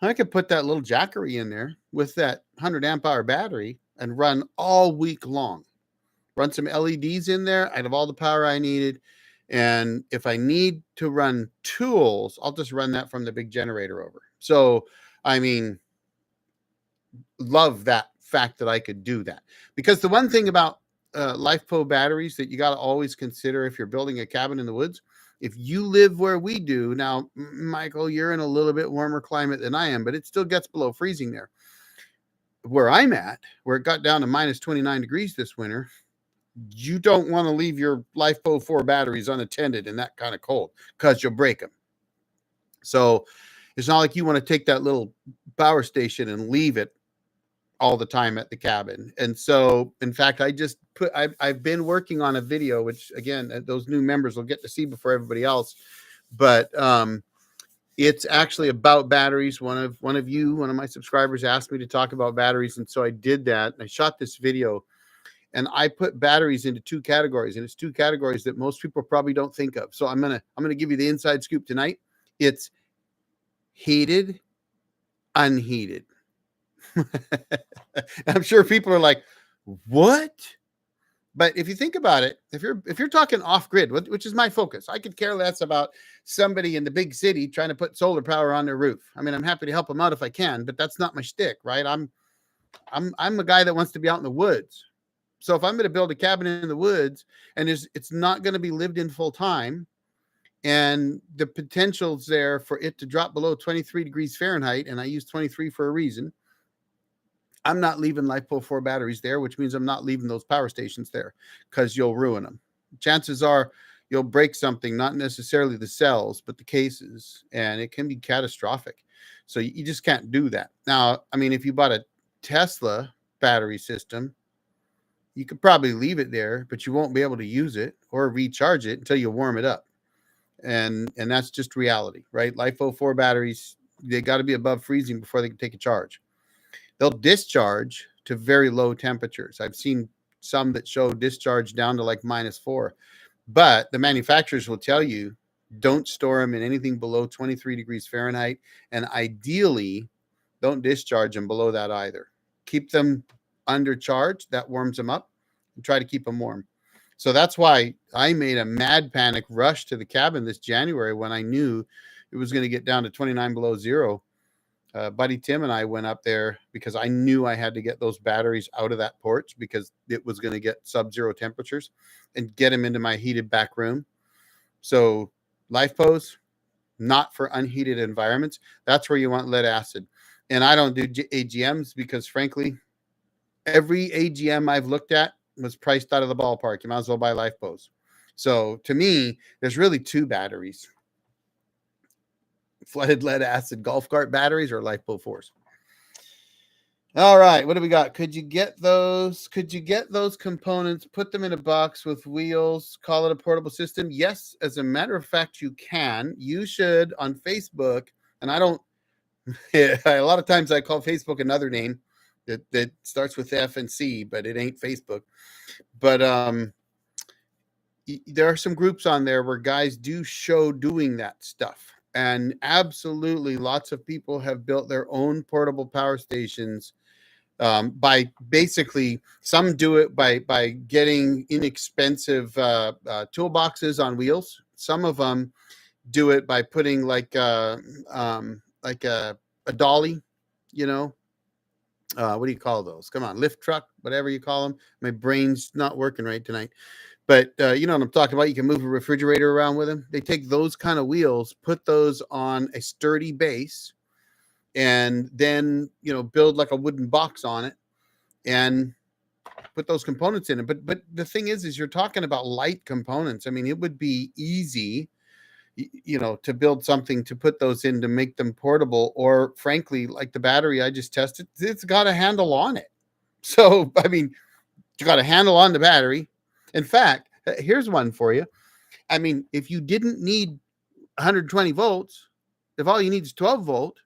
I could put that little Jackery in there with that 100 amp hour battery and run all week long. Run some LEDs in there. I'd have all the power I needed. And if I need to run tools, I'll just run that from the big generator over. So, I mean, love that fact that I could do that. Because the one thing about LifePo batteries that you got to always consider if you're building a cabin in the woods, if you live where we do, now, Michael, you're in a little bit warmer climate than I am, but it still gets below freezing there. Where I'm at, where it got down to minus 29 degrees this winter, you don't want to leave your LifePo 4 batteries unattended in that kind of cold because you'll break them. So it's not like you want to take that little power station and leave it all the time at the cabin. And so, in fact, I've been working on a video, which again, those new members will get to see before everybody else. But it's actually about batteries. One of my subscribers asked me to talk about batteries. And so I did that. And I shot this video. And I put batteries into 2 categories, and it's 2 categories that most people probably don't think of. So I'm gonna give you the inside scoop tonight. It's heated, unheated. I'm sure people are like, "What?" But if you think about it, if you're talking off-grid, which is my focus, I could care less about somebody in the big city trying to put solar power on their roof. I mean, I'm happy to help them out if I can, but that's not my shtick, right? I'm a guy that wants to be out in the woods. So if I'm going to build a cabin in the woods and it's not going to be lived in full time and the potential's there for it to drop below 23 degrees Fahrenheit, and I use 23 for a reason, I'm not leaving LifePo 4 batteries there, which means I'm not leaving those power stations there because you'll ruin them. Chances are you'll break something, not necessarily the cells, but the cases, and it can be catastrophic. So you just can't do that. Now, I mean, if you bought a Tesla battery system, you could probably leave it there, but you won't be able to use it or recharge it until you warm it up. And that's just reality, right? LifePo 4 batteries, they got to be above freezing before they can take a charge. They'll discharge to very low temperatures. I've seen some that show discharge down to like -4. But the manufacturers will tell you, don't store them in anything below 23 degrees Fahrenheit. And ideally, don't discharge them below that either. Keep them under charge. That warms them up, and try to keep them warm. So that's why I made a mad panic rush to the cabin this January when I knew it was going to get down to 29 below zero. Buddy Tim and I went up there because I knew I had to get those batteries out of that porch because it was going to get sub-zero temperatures and get them into my heated back room. So LifePos, not for unheated environments. That's where you want lead acid. And I don't do AGMs because, frankly, every AGM I've looked at was priced out of the ballpark. You might as well buy LifeBows. So to me, there's really two batteries: flooded lead acid golf cart batteries or LifeBow 4s. All right, what do we got? Could you get those? Could you get those components, put them in a box with wheels, call it a portable system? Yes, as a matter of fact, you can. You should on Facebook, and I don't. A lot of times I call Facebook another name that starts with F and C, but it ain't Facebook. But there are some groups on there where guys do show doing that stuff, and absolutely, lots of people have built their own portable power stations. By basically, some do it by getting inexpensive toolboxes on wheels. Some of them do it by putting like a dolly, you know. What do you call those? Come on, lift truck, whatever you call them. My brain's not working right tonight. But you know what I'm talking about. You can move a refrigerator around with them. They take those kind of wheels, put those on a sturdy base, and then, you know, build like a wooden box on it and put those components in it. But the thing is you're talking about light components. I mean, it would be easy, you know, to build something to put those in to make them portable, or frankly, like the battery I just tested, it's got a handle on it. So, I mean, you got a handle on the battery. In fact, here's one for you. I mean, if you didn't need 120 volts, if all you need is 12 volt,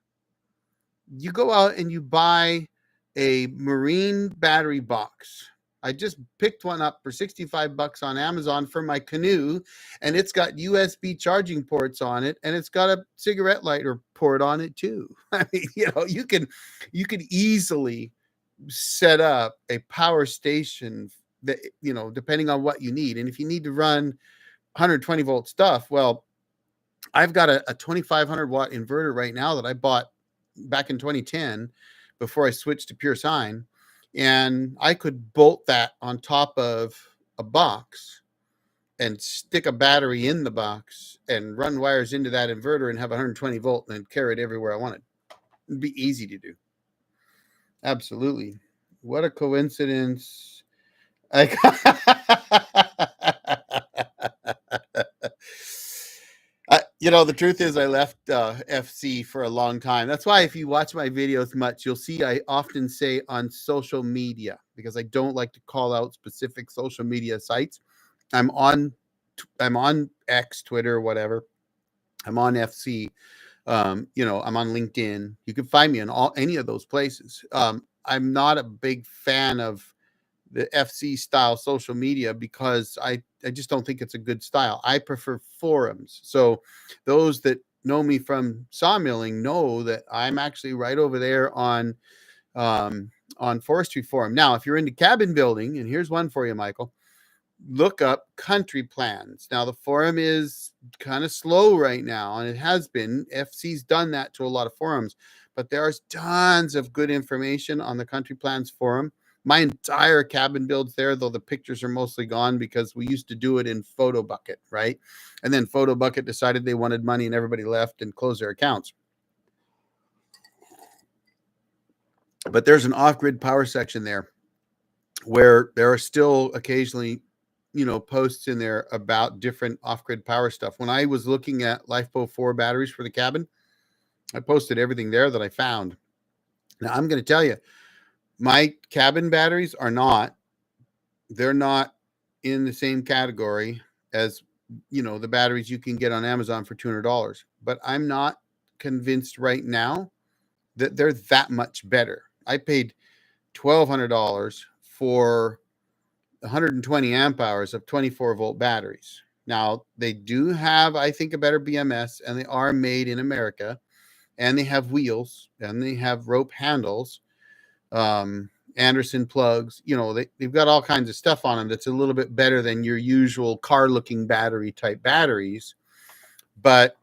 you go out and you buy a marine battery box. I just picked one up for $65 on Amazon for my canoe, and it's got USB charging ports on it, and it's got a cigarette lighter port on it too. I mean, you know, you can easily set up a power station that, you know, depending on what you need. And if you need to run 120 volt stuff, well, I've got a 2500 watt inverter right now that I bought back in 2010 before I switched to pure sine, and I could bolt that on top of a box and stick a battery in the box and run wires into that inverter and have 120 volt and then carry it everywhere I wanted. It'd be easy to do. Absolutely. What a coincidence. You know, the truth is I left FC for a long time. That's why if you watch my videos much, you'll see I often say on social media, because I don't like to call out specific social media sites. I'm on X, Twitter, whatever. I'm on FC. You know, I'm on LinkedIn. You can find me in any of those places. I'm not a big fan of the FC style social media because I just don't think it's a good style. I prefer forums. So those that know me from Sawmilling know that I'm actually right over there on Forestry Forum. Now, if you're into cabin building, and here's one for you, Michael, look up Country Plans. Now, the forum is kind of slow right now, and it has been. FC's done that to a lot of forums, but there's tons of good information on the Country Plans forum. My entire cabin build's there, though the pictures are mostly gone because we used to do it in Photo Bucket, right? And then Photo Bucket decided they wanted money and everybody left and closed their accounts. But there's an off-grid power section there where there are still occasionally, you know, posts in there about different off-grid power stuff. When I was looking at LifeBow 4 batteries for the cabin, I posted everything there that I found. Now, I'm going to tell you, my cabin batteries they're not in the same category as, you know, the batteries you can get on Amazon for $200. But I'm not convinced right now that they're that much better. I paid $1,200 for 120 amp hours of 24 volt batteries. Now, they do have, I think, a better BMS, and they are made in America, and they have wheels, and they have rope handles, Anderson plugs. You know, they've got all kinds of stuff on them that's a little bit better than your usual car-looking battery type batteries. But,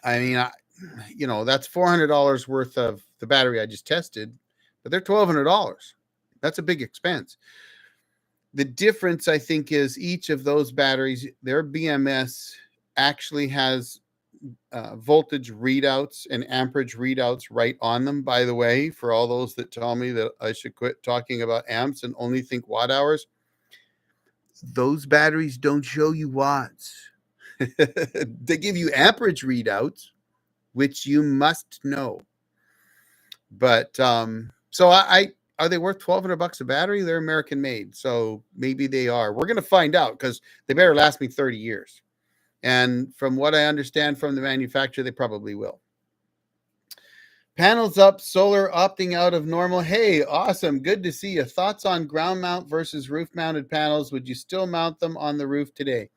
I mean, you know, that's $400 worth of the battery I just tested, but they're $1,200. That's a big expense. The difference, I think, is each of those batteries, their BMS actually has voltage readouts and amperage readouts right on them, by the way, for all those that tell me that I should quit talking about amps and only think watt hours. Those batteries don't show you watts. They give you amperage readouts, which you must know. But so I are they worth $1,200 a battery? They're American made, so maybe they are. We're going to find out because they better last me 30 years. And from what I understand from the manufacturer, they probably will. Panels up, solar opting out of normal. Hey, awesome. Good to see you. Thoughts on ground mount versus roof mounted panels? Would you still mount them on the roof today?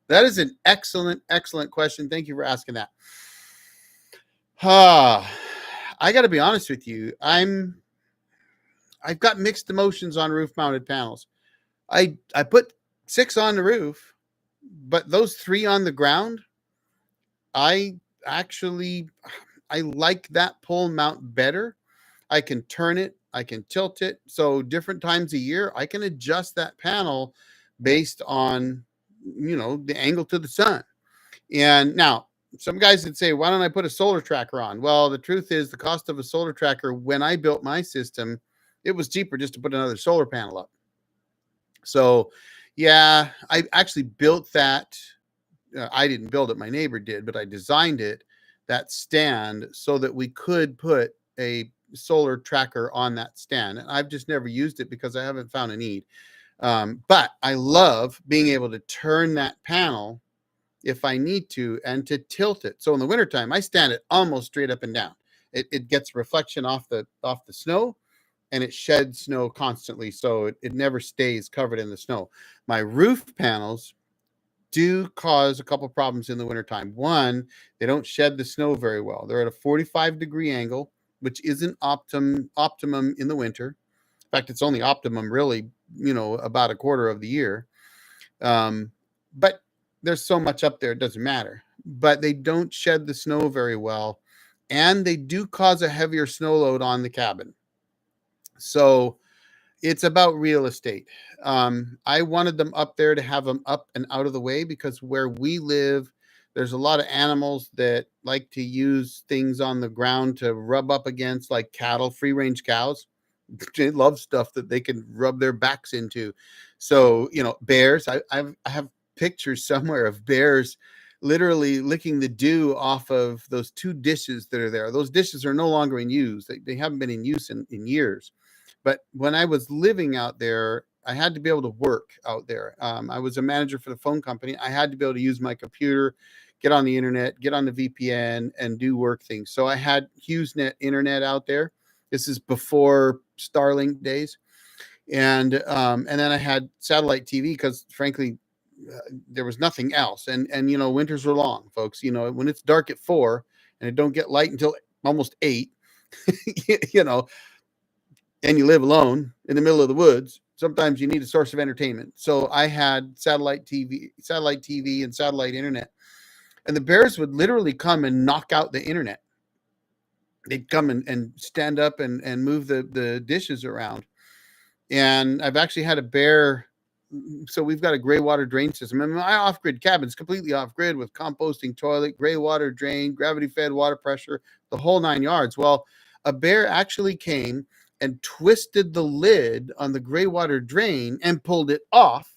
That is an excellent, excellent question. Thank you for asking that. I got to be honest with you. I've got mixed emotions on roof mounted panels. I put 6 on the roof, but those 3 on the ground, I like that pole mount better. I can turn it, I can tilt it. So different times a year, I can adjust that panel based on, the angle to the sun. And now some guys would say, why don't I put a solar tracker on? Well, the truth is the cost of a solar tracker, when I built my system, it was cheaper just to put another solar panel up. So yeah, I actually built that. I didn't build it, my neighbor did, but I designed it, that stand, so that we could put a solar tracker on that stand. And I've just never used it because I haven't found a need. But I love being able to turn that panel if I need to and to tilt it. So in the wintertime, I stand it almost straight up and down. It gets reflection off the snow, and it sheds snow constantly. So it never stays covered in the snow. My roof panels do cause a couple problems in the wintertime. One, they don't shed the snow very well. They're at a 45-degree angle, which isn't optimum in the winter. In fact, it's only optimum really, about a quarter of the year. But there's so much up there, it doesn't matter. But they don't shed the snow very well, and they do cause a heavier snow load on the cabin. So it's about real estate. I wanted them up there to have them up and out of the way, because where we live, there's a lot of animals that like to use things on the ground to rub up against, like cattle, free range cows. They love stuff that they can rub their backs into. So, bears, I have pictures somewhere of bears literally licking the dew off of those 2 dishes that are there. Those dishes are no longer in use. They haven't been in use in years. But when I was living out there, I had to be able to work out there. I was a manager for the phone company. I had to be able to use my computer, get on the internet, get on the VPN, and do work things. So I had HughesNet internet out there. This is before Starlink days. And then I had satellite TV because, frankly, there was nothing else. And winters were long, folks. When it's dark at 4 and it don't get light until almost 8, and you live alone in the middle of the woods, sometimes you need a source of entertainment. So I had satellite TV and satellite internet. And the bears would literally come and knock out the internet. They'd come and stand up and move the dishes around. And I've actually had a bear. So we've got a gray water drain system. I mean, my off-grid cabin's completely off-grid with composting toilet, gray water drain, gravity-fed water pressure, the whole 9 yards. Well, a bear actually came and twisted the lid on the gray water drain and pulled it off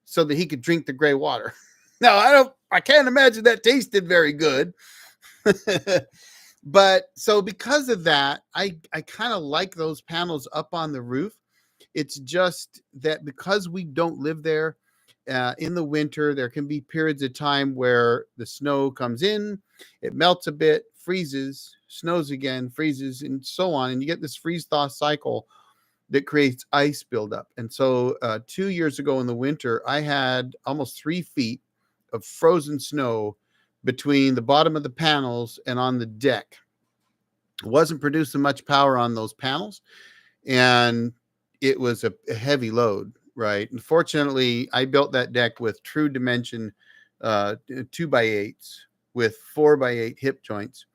so that he could drink the gray water. Now, I can't imagine that tasted very good. But so because of that, I kind of like those panels up on the roof. It's just that because we don't live there, in the winter, there can be periods of time where the snow comes in, it melts a bit, freezes, snows again, freezes, and so on. And you get this freeze-thaw cycle that creates ice buildup. And so 2 years ago in the winter, I had almost 3 feet of frozen snow between the bottom of the panels and on the deck. It wasn't producing much power on those panels, and it was a heavy load, right? Unfortunately, I built that deck with true dimension 2x8s with 4x8 hip joints,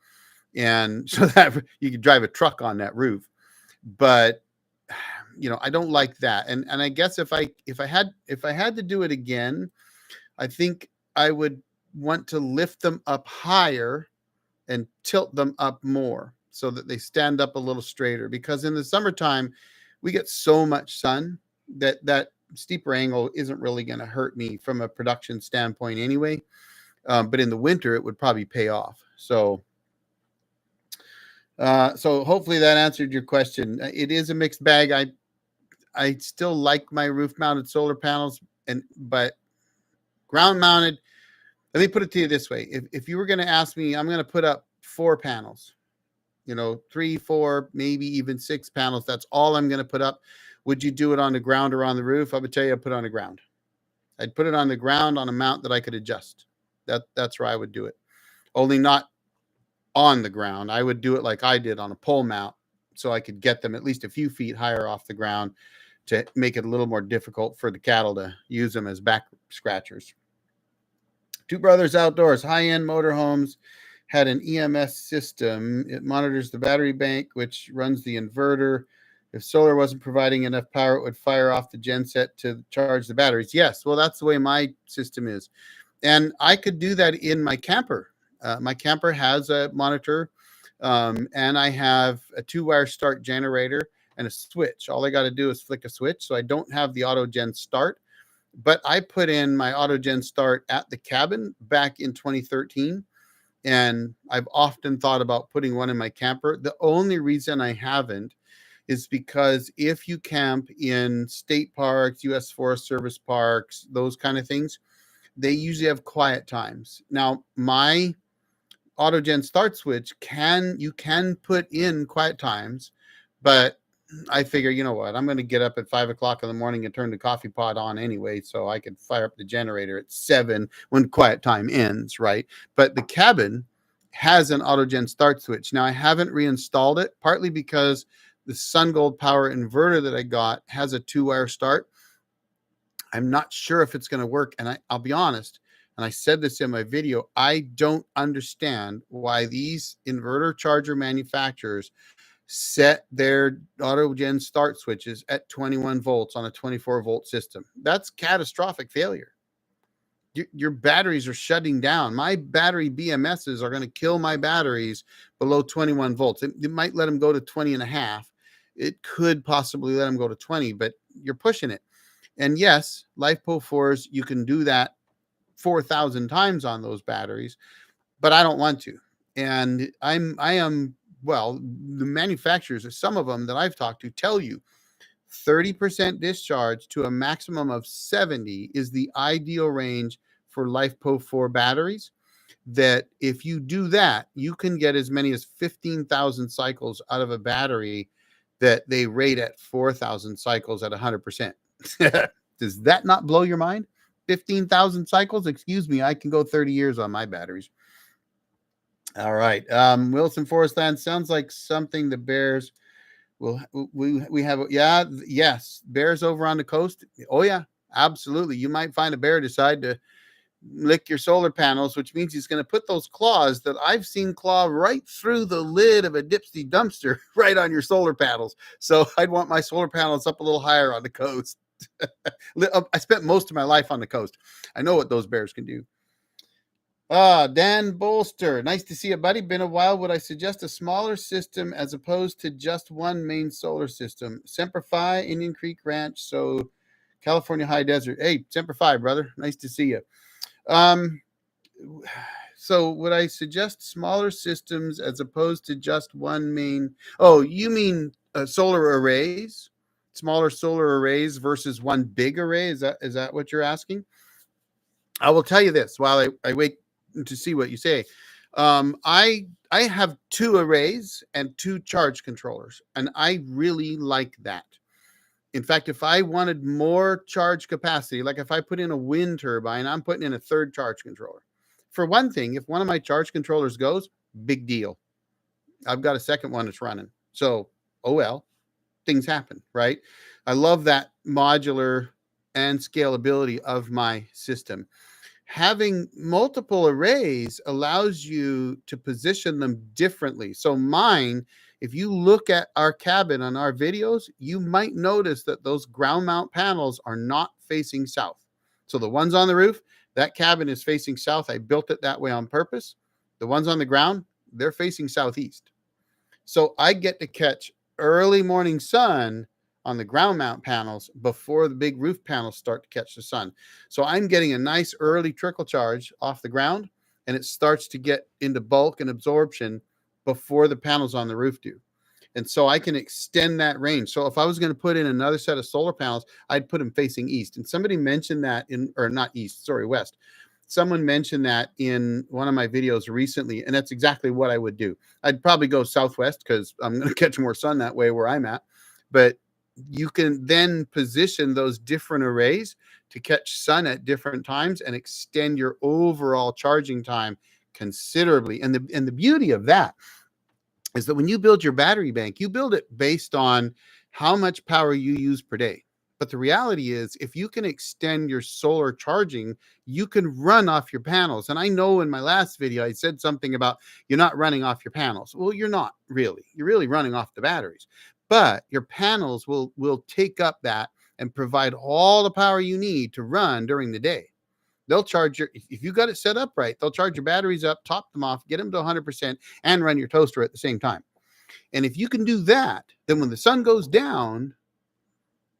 and so that you could drive a truck on that roof. But I don't like that. And I guess if I had to do it again, I think I would want to lift them up higher and tilt them up more so that they stand up a little straighter, because in the summertime we get so much sun that steeper angle isn't really going to hurt me from a production standpoint anyway. But in the winter it would probably pay off. So hopefully that answered your question. It is a mixed bag. I still like my roof mounted solar panels, but ground mounted, let me put it to you this way. If you were going to ask me, I'm going to put up 4 panels, 3, 4, maybe even 6 panels. That's all I'm going to put up. Would you do it on the ground or on the roof? I would tell you I'd put it on the ground. I'd put it on the ground on a mount that I could adjust. That's where I would do it. Only not on the ground. I would do it like I did on a pole mount, so I could get them at least a few feet higher off the ground to make it a little more difficult for the cattle to use them as back scratchers. Two Brothers Outdoors, high-end motorhomes, had an EMS system. It monitors the battery bank, which runs the inverter. If solar wasn't providing enough power, it would fire off the genset to charge the batteries. Yes, well, that's the way my system is. And I could do that in my camper. My camper has a monitor, and I have a 2-wire start generator and a switch. All I got to do is flick a switch, so I don't have the auto gen start. But I put in my auto gen start at the cabin back in 2013, and I've often thought about putting one in my camper. The only reason I haven't is because if you camp in state parks, U.S. Forest Service parks, those kind of things, they usually have quiet times. Now, my auto gen start switch you can put in quiet times, but I figure, you know what, I'm going to get up at 5 o'clock in the morning and turn the coffee pot on anyway, so I could fire up the generator at 7 when quiet time ends, right? But the cabin has an auto gen start switch. Now, I haven't reinstalled it, partly because the SunGold Power inverter that I got has a 2-wire start. I'm not sure if it's going to work, and I'll be honest, and I said this in my video, I don't understand why these inverter charger manufacturers set their auto gen start switches at 21 volts on a 24 volt system. That's catastrophic failure. Your batteries are shutting down. My battery BMSs are going to kill my batteries below 21 volts. It might let them go to 20 and a half. It could possibly let them go to 20, but you're pushing it. And yes, LifePo 4s, you can do that 4,000 times on those batteries, but I don't want to. And well, the manufacturers, some of them that I've talked to, tell you 30% discharge to a maximum of 70 is the ideal range for LifePo 4 batteries. That if you do that, you can get as many as 15,000 cycles out of a battery that they rate at 4,000 cycles at 100%. Does that not blow your mind? 15,000 cycles? Excuse me, I can go 30 years on my batteries. All right. Wilson Forestland sounds like something the bears will we have. Yeah. Yes. Bears over on the coast. Oh yeah, absolutely. You might find a bear decide to lick your solar panels, which means he's going to put those claws that I've seen claw right through the lid of a dipsy dumpster right on your solar panels. So I'd want my solar panels up a little higher on the coast. I spent most of my life on the coast. I know what those bears can do. Dan Bolster, nice to see you, buddy. Been a while. Would I suggest a smaller system as opposed to just one main solar system? Semper Fi, Indian Creek Ranch, so California High Desert. Hey, Semper Fi, brother. Nice to see you. So would I suggest smaller systems as opposed to just one main? Oh, you mean solar arrays? Smaller solar arrays versus one big array? Is that what you're asking? I will tell you this while I wait to see what you say. I have 2 arrays and 2 charge controllers, and I really like that. In fact, if I wanted more charge capacity, like if I put in a wind turbine, I'm putting in a 3rd charge controller. For one thing, if one of my charge controllers goes, big deal. I've got a second one that's running. So, oh well, things happen, right? I love that modular and scalability of my system. Having multiple arrays allows you to position them differently. So mine, if you look at our cabin on our videos, you might notice that those ground mount panels are not facing south. So the ones on the roof, That cabin is facing south. I built it that way on purpose. The ones on the ground, they're facing southeast. So I get to catch early morning sun on the ground mount panels before the big roof panels start to catch the sun. So I'm getting a nice early trickle charge off the ground, and it starts to get into bulk and absorption before the panels on the roof do. And so I can extend that range. So if I was going to put in another set of solar panels, I'd put them facing east. And somebody mentioned that or not east, sorry, west. Someone mentioned that in one of my videos recently, and that's exactly what I would do. I'd probably go southwest because I'm going to catch more sun that way where I'm at. But you can then position those different arrays to catch sun at different times and extend your overall charging time considerably. And the beauty of that is that when you build your battery bank, you build it based on how much power you use per day. But the reality is, if you can extend your solar charging, you can run off your panels. And I know in my last video, I said something about you're not running off your panels. Well, you're not really. You're really running off the batteries. But your panels will take up that and provide all the power you need to run during the day. They'll charge if you got it set up right, they'll charge your batteries up, top them off, get them to 100%, and run your toaster at the same time. And if you can do that, then when the sun goes down,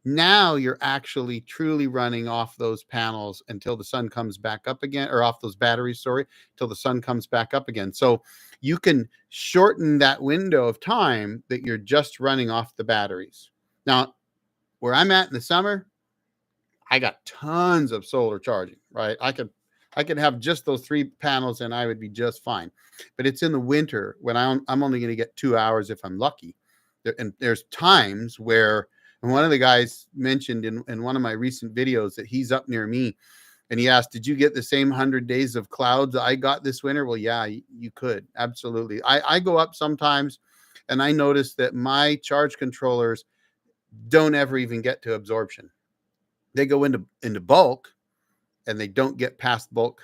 now you're actually truly running off those panels until the sun comes back up again, or off those batteries, sorry, till the sun comes back up again. So you can shorten that window of time that you're just running off the batteries. Now, where I'm at in the summer, I got tons of solar charging, right? I could have just those 3 panels and I would be just fine. But it's in the winter when I'm only going to get 2 hours if I'm lucky. And there's times where, and one of the guys mentioned in one of my recent videos that he's up near me, and he asked, did you get the same 100 days of clouds I got this winter? Well, yeah, you could. Absolutely. I go up sometimes and I notice that my charge controllers don't ever even get to absorption. They go into bulk and they don't get past bulk,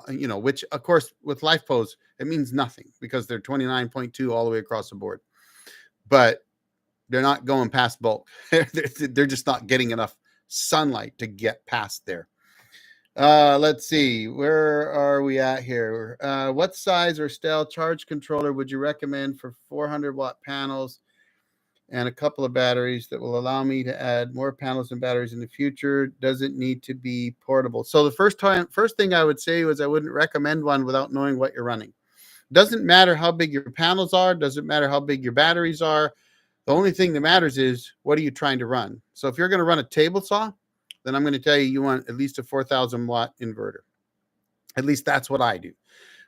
which of course with LifePose, it means nothing because they're 29.2 all the way across the board, but they're not going past bulk. They're just not getting enough sunlight to get past there. Let's see, where are we at here? What size or style charge controller would you recommend for 400 watt panels and a couple of batteries that will allow me to add more panels and batteries in the future? Does it need to be portable? So the first thing I would say was I wouldn't recommend one without knowing what you're running. Doesn't matter how big your panels are, doesn't matter how big your batteries are. The only thing that matters is what are you trying to run? So if you're going to run a table saw, then I'm going to tell you want at least a 4,000 watt inverter. At least that's what I do.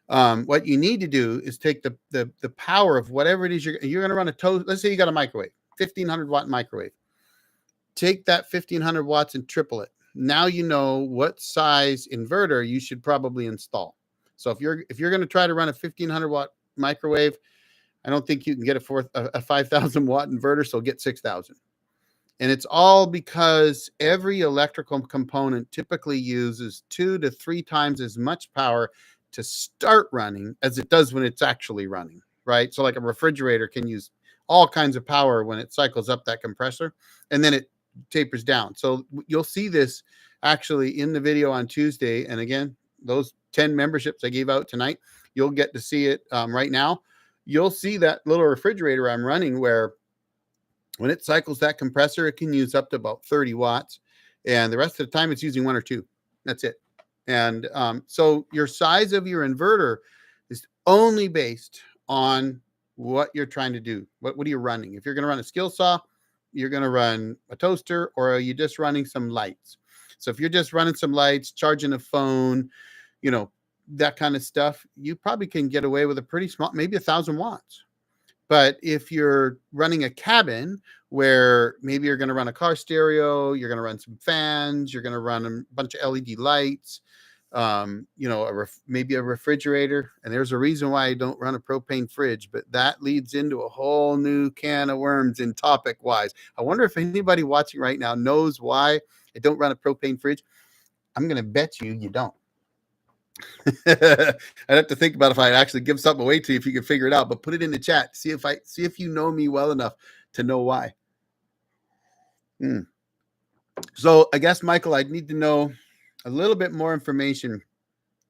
What you need to do is take the power of whatever it is you're going to run a toast. Let's say you got a microwave, 1,500 watt microwave. Take that 1,500 watts and triple it. Now you know what size inverter you should probably install. So if you're going to try to run a 1,500 watt microwave, I don't think you can get a 5,000 watt inverter. So get 6,000. And it's all because every electrical component typically uses 2 to 3 times as much power to start running as it does when it's actually running, right? So like a refrigerator can use all kinds of power when it cycles up that compressor, and then it tapers down. So you'll see this actually in the video on Tuesday. And again, those 10 memberships I gave out tonight, you'll get to see it right now. You'll see that little refrigerator I'm running where when it cycles that compressor, it can use up to about 30 watts. And the rest of the time it's using 1 or 2. That's it. And so your size of your inverter is only based on what you're trying to do. What are you running? If you're going to run a skill saw, you're going to run a toaster, or are you just running some lights? So if you're just running some lights, charging a phone, that kind of stuff, you probably can get away with a pretty small, maybe 1,000 watts. But if you're running a cabin where maybe you're going to run a car stereo, you're going to run some fans, you're going to run a bunch of LED lights, maybe a refrigerator. And there's a reason why I don't run a propane fridge, but that leads into a whole new can of worms in topic wise. I wonder if anybody watching right now knows why I don't run a propane fridge. I'm going to bet you don't. I'd have to think about if I actually give something away to you if you can figure it out, but put it in the chat. See if you know me well enough to know why. So I guess, Michael, I'd need to know a little bit more information.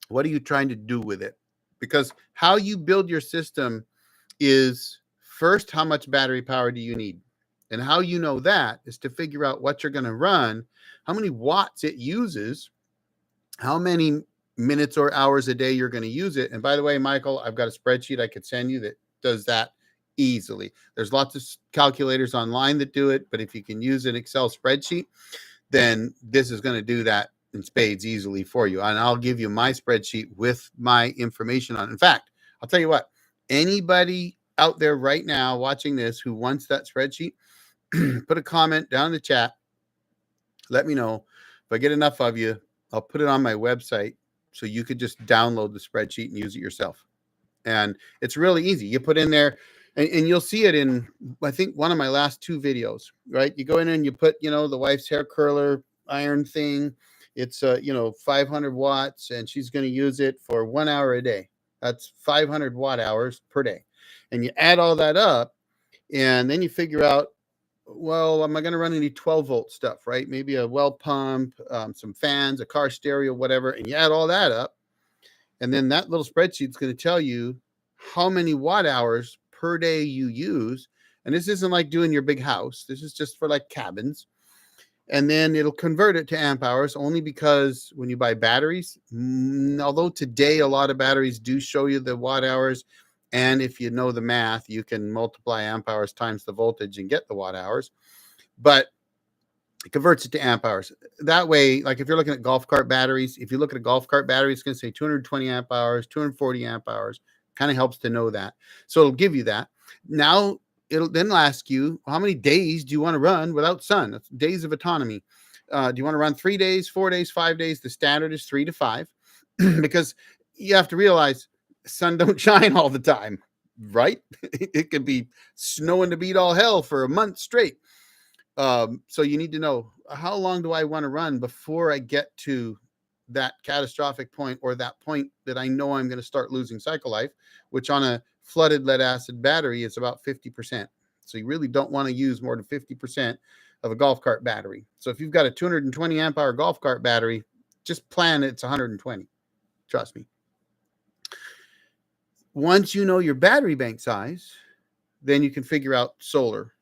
What are you trying to do with it? Because how you build your system is first, how much battery power do you need? And how you know that is to figure out what you're going to run, how many watts it uses, how many minutes or hours a day you're going to use it. And by the way, Michael, I've got a spreadsheet I could send you that does that easily. There's lots of calculators online that do it, but if you can use an Excel spreadsheet, then this is going to do that in spades easily for you. And I'll give you my spreadsheet with my information on it. In fact, I'll tell you what, anybody out there right now watching this who wants that spreadsheet, put a comment down in the chat. Let me know. If I get enough of you, I'll put it on my website so you could just download the spreadsheet and use it yourself. And it's really easy. You put in there, and you'll see it in, I think, one of my last 2 videos, right? You go in and you put, the wife's hair curler iron thing. It's, 500 watts, and she's going to use it for 1 hour a day. That's 500 watt hours per day. And you add all that up, and then you figure out, well, am I going to run any 12 volt stuff, right? Maybe a well pump, some fans, a car stereo, whatever. And you add all that up. And then that little spreadsheet is going to tell you how many watt hours per day you use. And this isn't like doing your big house. This is just for like cabins. And then it'll convert it to amp hours, only because when you buy batteries, although today a lot of batteries do show you the watt hours, and if you know the math, you can multiply amp hours times the voltage and get the watt hours. But it converts it to amp hours. That way, like if you're looking at golf cart batteries, if you look at a golf cart battery, it's going to say 220 amp hours, 240 amp hours. Kind of helps to know that. So it'll give you that. Now, it'll then ask you, how many days do you want to run without sun? That's days of autonomy. Do you want to run 3 days, 4 days, 5 days? The standard is 3 to 5 because you have to realize sun don't shine all the time, right? It could be snowing to beat all hell for a month straight. So you need to know, how long do I want to run before I get to that catastrophic point, or that point that I know I'm going to start losing cycle life, which on a flooded lead acid battery is about 50%. So you really don't want to use more than 50% of a golf cart battery. So if you've got a 220 amp hour golf cart battery, just plan it's 120. Trust me. Once you know your battery bank size, then you can figure out solar.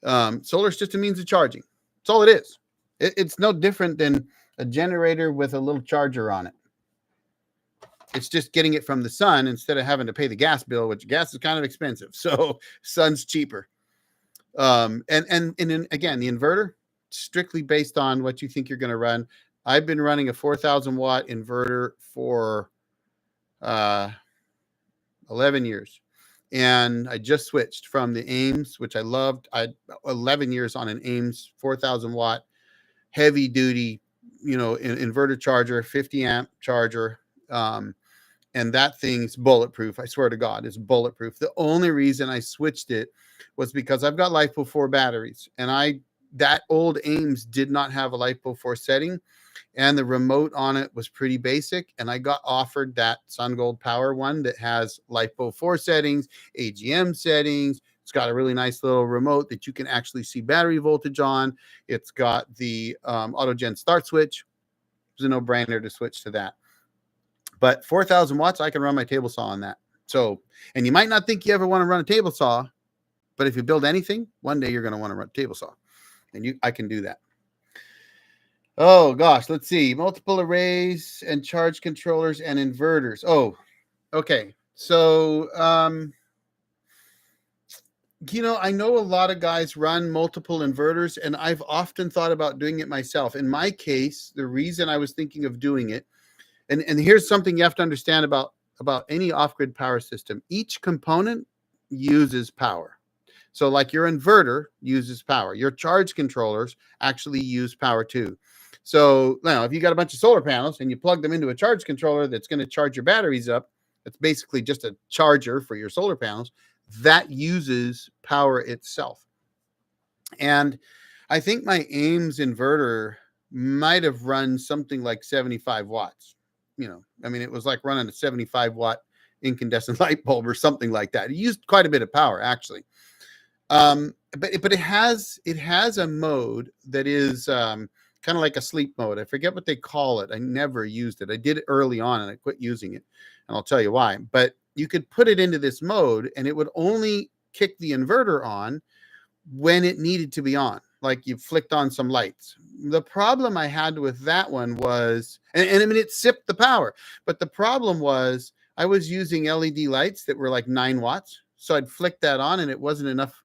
Solar is just a means of charging. That's all it is. It's no different than a generator with a little charger on it. It's just getting it from the sun instead of having to pay the gas bill, which gas is kind of expensive. So sun's cheaper. And then again, the inverter, strictly based on what you think you're going to run. I've been running a 4,000 watt inverter for 11 years. And I just switched from the Ames, which I loved. I 11 years on an Ames 4,000 watt heavy duty, inverter charger, 50 amp charger. And that thing's bulletproof. I swear to God, it's bulletproof. The only reason I switched it was because I've got LiFePO4 batteries, and that old Ames did not have a LiFePO4 setting, and the remote on it was pretty basic. And I got offered that SunGold Power one that has LiFePO4 settings, AGM settings. It's got a really nice little remote that you can actually see battery voltage on. It's got the AutoGen start switch. It's a no-brainer to switch to that. But 4,000 watts, I can run my table saw on that. So, and you might not think you ever want to run a table saw, but if you build anything, one day you're going to want to run a table saw. And I can do that. Oh, gosh, let's see. Multiple arrays and charge controllers and inverters. Oh, okay. So, I know a lot of guys run multiple inverters, and I've often thought about doing it myself. In my case, the reason I was thinking of doing it, and here's something you have to understand about any off-grid power system. Each component uses power. So like your inverter uses power. Your charge controllers actually use power too. So now if you got a bunch of solar panels and you plug them into a charge controller that's going to charge your batteries up, it's basically just a charger for your solar panels. That uses power itself. And I think my Ames inverter might have run something like 75 watts. It was like running a 75 watt incandescent light bulb or something like that. It used quite a bit of power, actually. But it has a mode that is kind kind of like a sleep mode. I forget what they call it. I never used it. I did it early on and I quit using it, and I'll tell you why. But you could put it into this mode and it would only kick the inverter on when it needed to be on, like you flicked on some lights. The problem I had with that one was, and I mean, it sipped the power, but the problem was I was using LED lights that were like 9 watts. So I'd flick that on and it wasn't enough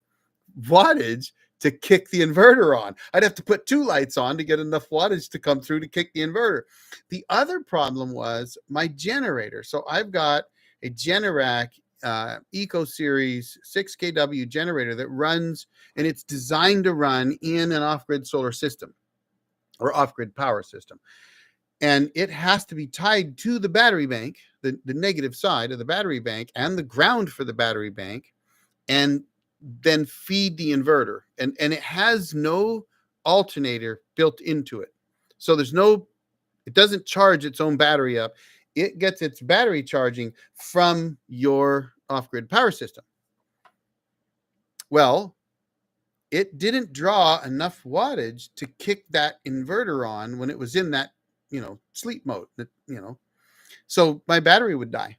wattage to kick the inverter on. I'd have to put 2 lights on to get enough wattage to come through to kick the inverter. The other problem was my generator. So I've got a Generac Eco Series 6 kW generator that runs, and it's designed to run in an off-grid solar system or off-grid power system. And it has to be tied to the battery bank, the negative side of the battery bank, and the ground for the battery bank, and then feed the inverter. And it has no alternator built into it. So it doesn't charge its own battery up. It gets its battery charging from your off-grid power system. Well, it didn't draw enough wattage to kick that inverter on when it was in that, sleep mode, so my battery would die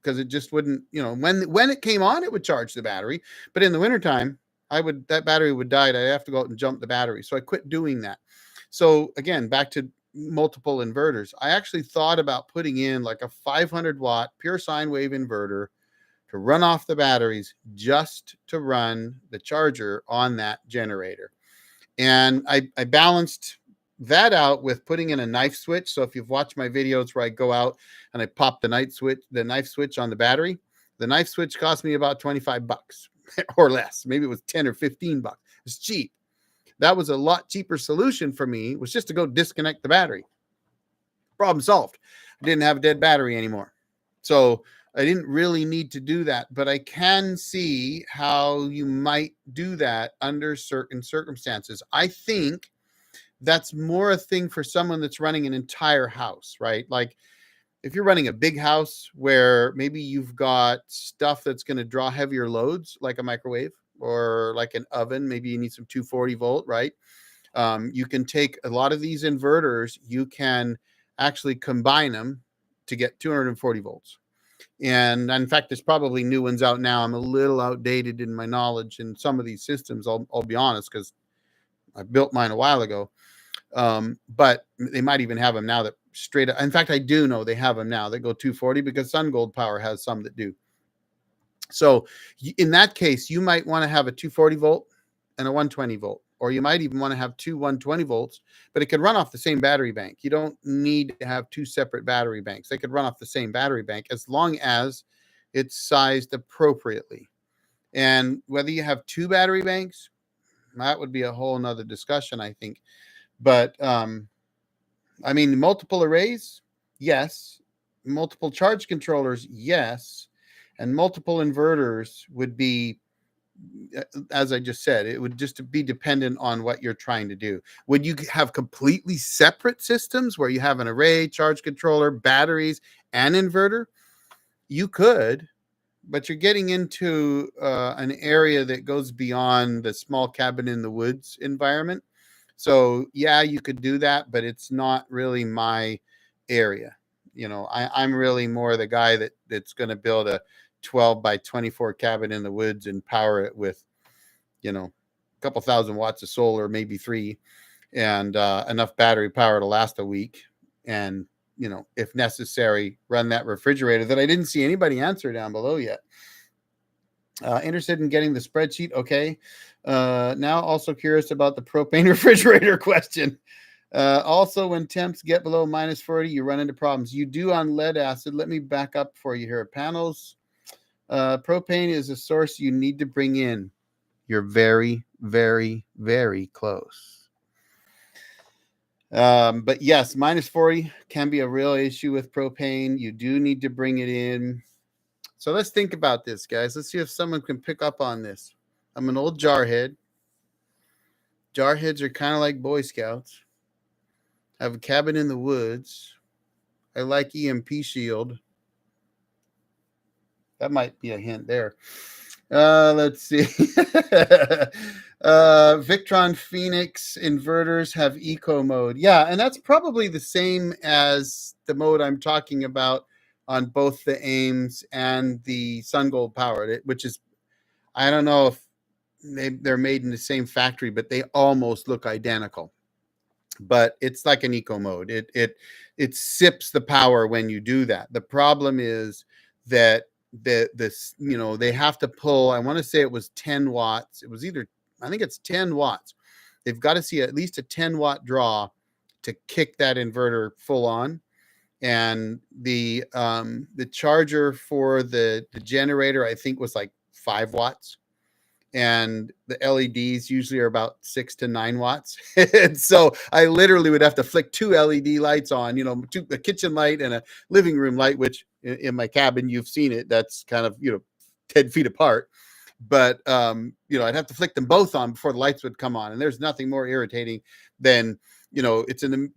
because it just wouldn't, when it came on, it would charge the battery. But in the wintertime, that battery would die. I'd have to go out and jump the battery. So I quit doing that. So again, back to multiple inverters. I actually thought about putting in like a 500 watt pure sine wave inverter to run off the batteries just to run the charger on that generator. And I balanced that out with putting in a knife switch. So if you've watched my videos where I go out and I pop the knife switch on the battery, the knife switch cost me about $25 or less. Maybe it was 10 or 15 bucks. It's cheap. That was a lot cheaper solution for me, was just to go disconnect the battery. Problem solved. I didn't have a dead battery anymore. So I didn't really need to do that, but I can see how you might do that under certain circumstances. I think that's more a thing for someone that's running an entire house, right? Like if you're running a big house where maybe you've got stuff that's going to draw heavier loads, like a microwave or like an oven, maybe you need some 240 volt, right? You can take a lot of these inverters, you can actually combine them to get 240 volts. And in fact, there's probably new ones out now. I'm a little outdated in my knowledge in some of these systems. I'll be honest, because I built mine a while ago. But they might even have them now that straight up. In fact, I do know they have them now that go 240 because SunGold Power has some that do. So in that case, you might want to have a 240 volt and a 120 volt, or you might even want to have 2 120 volts, but it could run off the same battery bank. You don't need to have 2 separate battery banks. They could run off the same battery bank as long as it's sized appropriately. And whether you have 2 battery banks, that would be a whole nother discussion, I think. But I mean, multiple arrays, yes. Multiple charge controllers, yes. And multiple inverters would be, as I just said, it would just be dependent on what you're trying to do. Would you have completely separate systems where you have an array, charge controller, batteries, and inverter? You could, but you're getting into an area that goes beyond the small cabin in the woods environment. So yeah, you could do that, but it's not really my area. I'm really more the guy that's going to build a 12 by 24 cabin in the woods and power it with, a couple thousand watts of solar, maybe 3, and enough battery power to last a week. And, if necessary, run that refrigerator that I didn't see anybody answer down below yet. Interested in getting the spreadsheet. Okay. Now also curious about the propane refrigerator question. Also, when temps get below minus 40, you run into problems. You do on lead acid. Let me back up for you here. Panels. Propane is a source you need to bring in. You're very, very, very close. But yes, minus 40 can be a real issue with propane. You do need to bring it in. So let's think about this, guys. Let's see if someone can pick up on this. I'm an old jarhead. Jarheads are kind of like Boy Scouts. I have a cabin in the woods. I like EMP shield. That might be a hint there. Let's see. Victron Phoenix inverters have eco mode. Yeah, and that's probably the same as the mode I'm talking about on both the AIMS and the SunGold powered, which is, I don't know if they're made in the same factory, but they almost look identical. But it's like an eco mode. It sips the power when you do that. The problem is that this, they have to pull, I want to say it was 10 watts. It was either, I think it's 10 watts. They've got to see at least a 10-watt draw to kick that inverter full on. And the charger for the generator, I think, was like 5 watts. And the LEDs usually are about 6 to 9 watts. And so I literally would have to flick 2 LED lights on, a kitchen light and a living room light, which in my cabin, you've seen it. That's kind of, 10 feet apart. But, I'd have to flick them both on before the lights would come on. And there's nothing more irritating than, it's in the,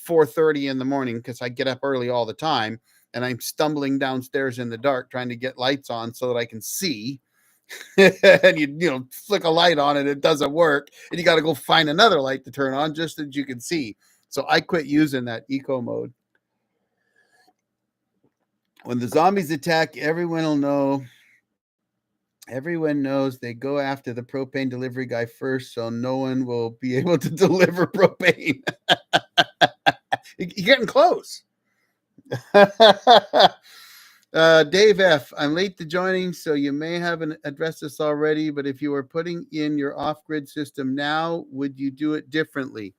4:30 in the morning, because I get up early all the time, and I'm stumbling downstairs in the dark trying to get lights on so that I can see. And you flick a light on it doesn't work, and you got to go find another light to turn on just as you can see. So I quit using that eco mode. When the zombies attack, everyone will know. Everyone knows they go after the propane delivery guy first, so no one will be able to deliver propane. You're getting close. Dave F., I'm late to joining, so you may have addressed this already, but if you were putting in your off-grid system now, would you do it differently?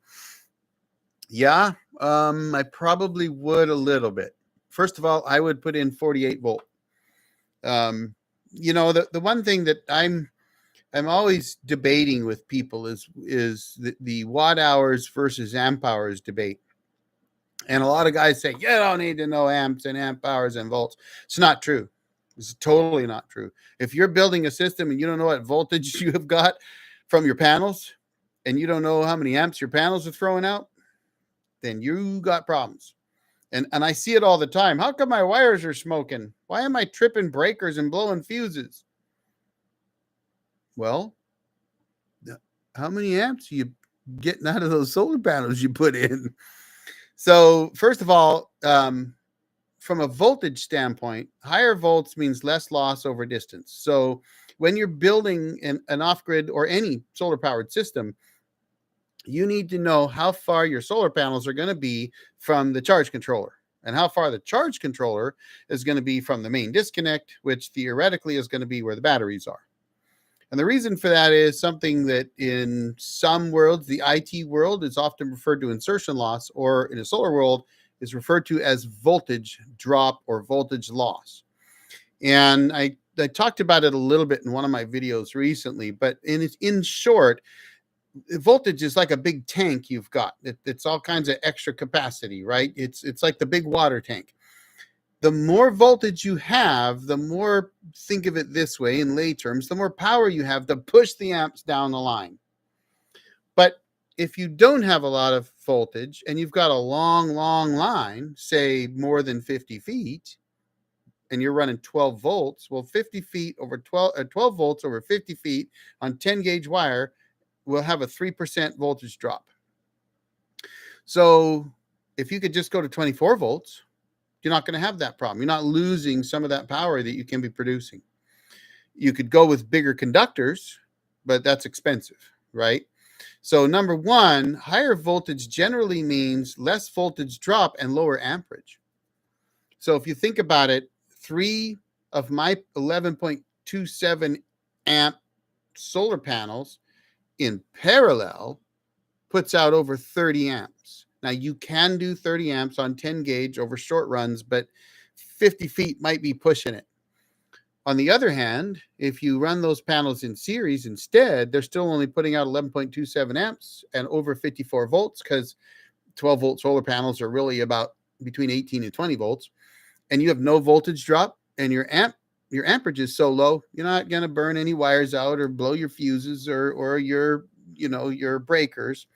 Yeah, I probably would a little bit. First of all, I would put in 48 volt. The one thing that I'm always debating with people is the watt hours versus amp hours debate. And a lot of guys say, you don't need to know amps and amp hours and volts. It's not true. It's totally not true. If you're building a system and you don't know what voltage you have got from your panels, and you don't know how many amps your panels are throwing out, then you got problems. And I see it all the time. How come my wires are smoking? Why am I tripping breakers and blowing fuses? Well, how many amps are you getting out of those solar panels you put in? So first of all, from a voltage standpoint, higher volts means less loss over distance. So when you're building an off-grid or any solar-powered system, you need to know how far your solar panels are going to be from the charge controller, and how far the charge controller is going to be from the main disconnect, which theoretically is going to be where the batteries are. And the reason for that is something that in some worlds, the IT world, is often referred to insertion loss, or in a solar world is referred to as voltage drop or voltage loss. And I talked about it a little bit in one of my videos recently, but in short, voltage is like a big tank you've got. It's all kinds of extra capacity, right? It's like the big water tank. The more voltage you have, the more, think of it this way in lay terms, the more power you have to push the amps down the line. But if you don't have a lot of voltage and you've got a long line, say more than 50 feet, and you're running 12 volts, well, 50 feet over 12 volts over 50 feet on 10 gauge wire will have a 3% voltage drop. So if you could just go to 24 volts, you're not going to have that problem. You're not losing some of that power that you can be producing. You could go with bigger conductors, but that's expensive, right? So number one, higher voltage generally means less voltage drop and lower amperage. So if you think about it, 3 of my 11.27 amp solar panels in parallel puts out over 30 amps. Now, you can do 30 amps on 10 gauge over short runs, but 50 feet might be pushing it. On the other hand, if you run those panels in series instead, they're still only putting out 11.27 amps and over 54 volts, because 12 volt solar panels are really about between 18 and 20 volts. And you have no voltage drop, and your amperage is so low, you're not going to burn any wires out or blow your fuses or your breakers.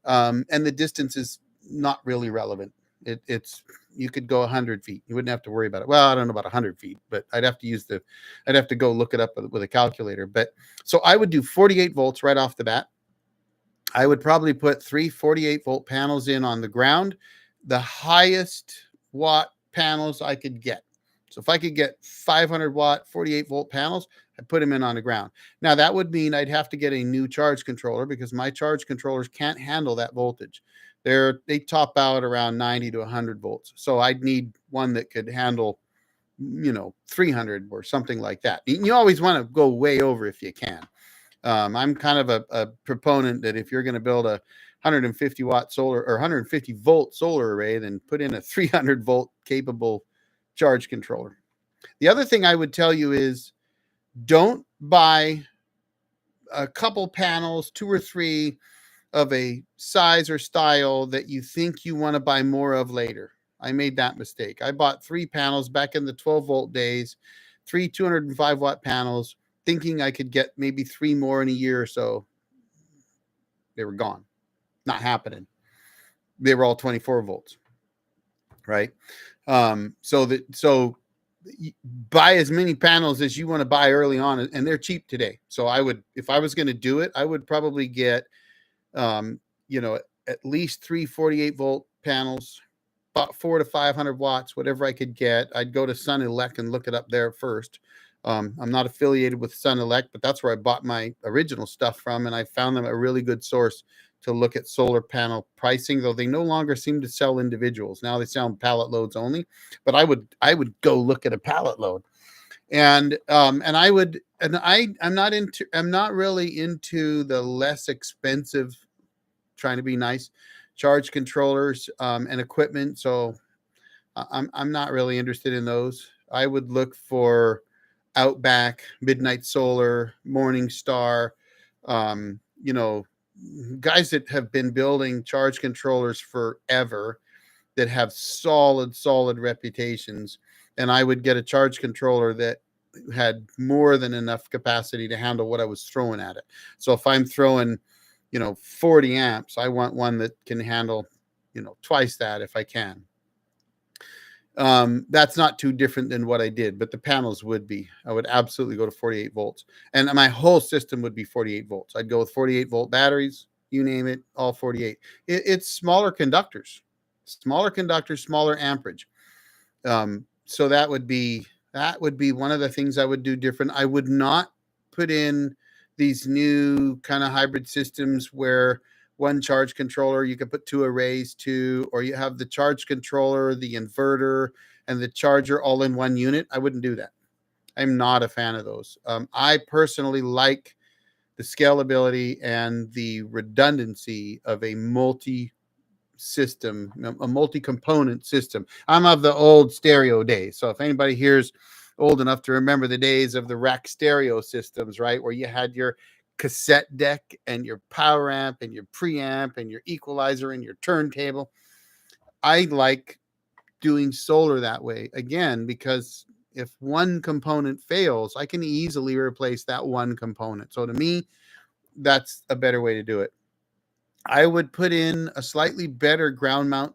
And the distance is not really relevant. It's you could go 100 feet. You wouldn't have to worry about it. Well, I don't know about 100 feet, but I'd have to go look it up with a calculator. But so I would do 48 volts right off the bat. I would probably put 3 48-volt panels in on the ground, the highest watt panels I could get. So if I could get 500-watt 48-volt panels, I'd put them in on the ground. Now, that would mean I'd have to get a new charge controller because my charge controllers can't handle that voltage. They top out around 90 to 100 volts. So I'd need one that could handle, 300 or something like that. You always want to go way over if you can. I'm kind of a proponent that if you're going to build a 150-watt solar or 150-volt solar array, then put in a 300-volt capable charge controller. The other thing I would tell you is don't buy a couple panels, 2 or 3 of a size or style that you think you want to buy more of later. I made that mistake. I bought 3 panels back in the 12-volt days, 3 205-watt panels, thinking I could get maybe 3 more in a year or so. They were gone. Not happening. They were all 24 volts. Right? So buy as many panels as you want to buy early on, and they're cheap today. So if I was going to do it, I would probably get at least 3 48-volt panels, about 400 to 500 watts, whatever I could get. I'd go to Sun Elect and look it up there first. I'm not affiliated with Sun Elect, but that's where I bought my original stuff from, and I found them a really good source to look at solar panel pricing, though they no longer seem to sell individuals. Now they sell pallet loads only, but I would go look at a pallet load. I'm not really into the less expensive, trying to be nice, charge controllers and equipment. So I'm not really interested in those. I would look for Outback, Midnight Solar, Morningstar, guys that have been building charge controllers forever that have solid reputations. And I would get a charge controller that had more than enough capacity to handle what I was throwing at it. So if I'm throwing, 40 amps, I want one that can handle, twice that if I can. That's not too different than what I did, but the panels would be. I would absolutely go to 48 volts, and my whole system would be 48 volts. I'd go with 48-volt batteries, you name it, all 48. It's smaller conductors, smaller amperage. So that would be one of the things I would do different. I would not put in these new kind of hybrid systems where one charge controller you can put 2 arrays to, or you have the charge controller, the inverter, and the charger all in one unit. I wouldn't do that. I'm not a fan of those. I personally like the scalability and the redundancy of a multi-system, a multi-component system. I'm of the old stereo days. So if anybody here's old enough to remember the days of the rack stereo systems, right, where you had your cassette deck and your power amp and your preamp and your equalizer and your turntable. I like doing solar that way, again, because if one component fails, I can easily replace that one component. So to me, that's a better way to do it. I would put in a slightly better ground mount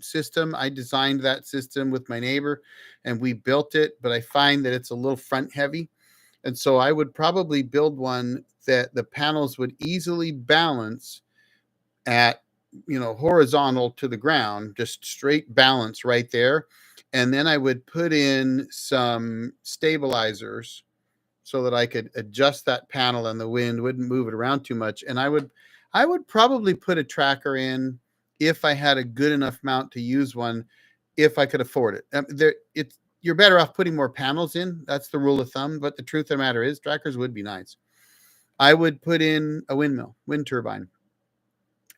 system. I designed that system with my neighbor and we built it, but I find that it's a little front heavy. And so I would probably build one that the panels would easily balance at, horizontal to the ground, just straight balance right there. And then I would put in some stabilizers so that I could adjust that panel and the wind wouldn't move it around too much. And I would probably put a tracker in if I had a good enough mount to use one, if I could afford it. You're better off putting more panels in. That's the rule of thumb. But the truth of the matter is trackers would be nice. I would put in a wind turbine.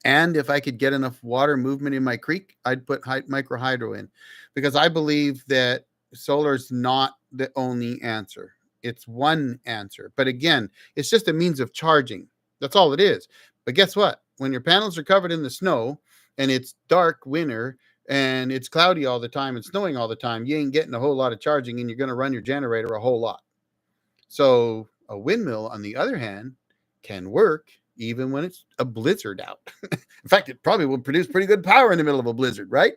And if I could get enough water movement in my creek, I'd put micro hydro in, because I believe that solar is not the only answer. It's one answer. But again, it's just a means of charging. That's all it is. But guess what? When your panels are covered in the snow and it's dark winter and it's cloudy all the time and snowing all the time, you ain't getting a whole lot of charging and you're going to run your generator a whole lot. So a windmill, on the other hand, can work even when it's a blizzard out. In fact, it probably will produce pretty good power in the middle of a blizzard, right?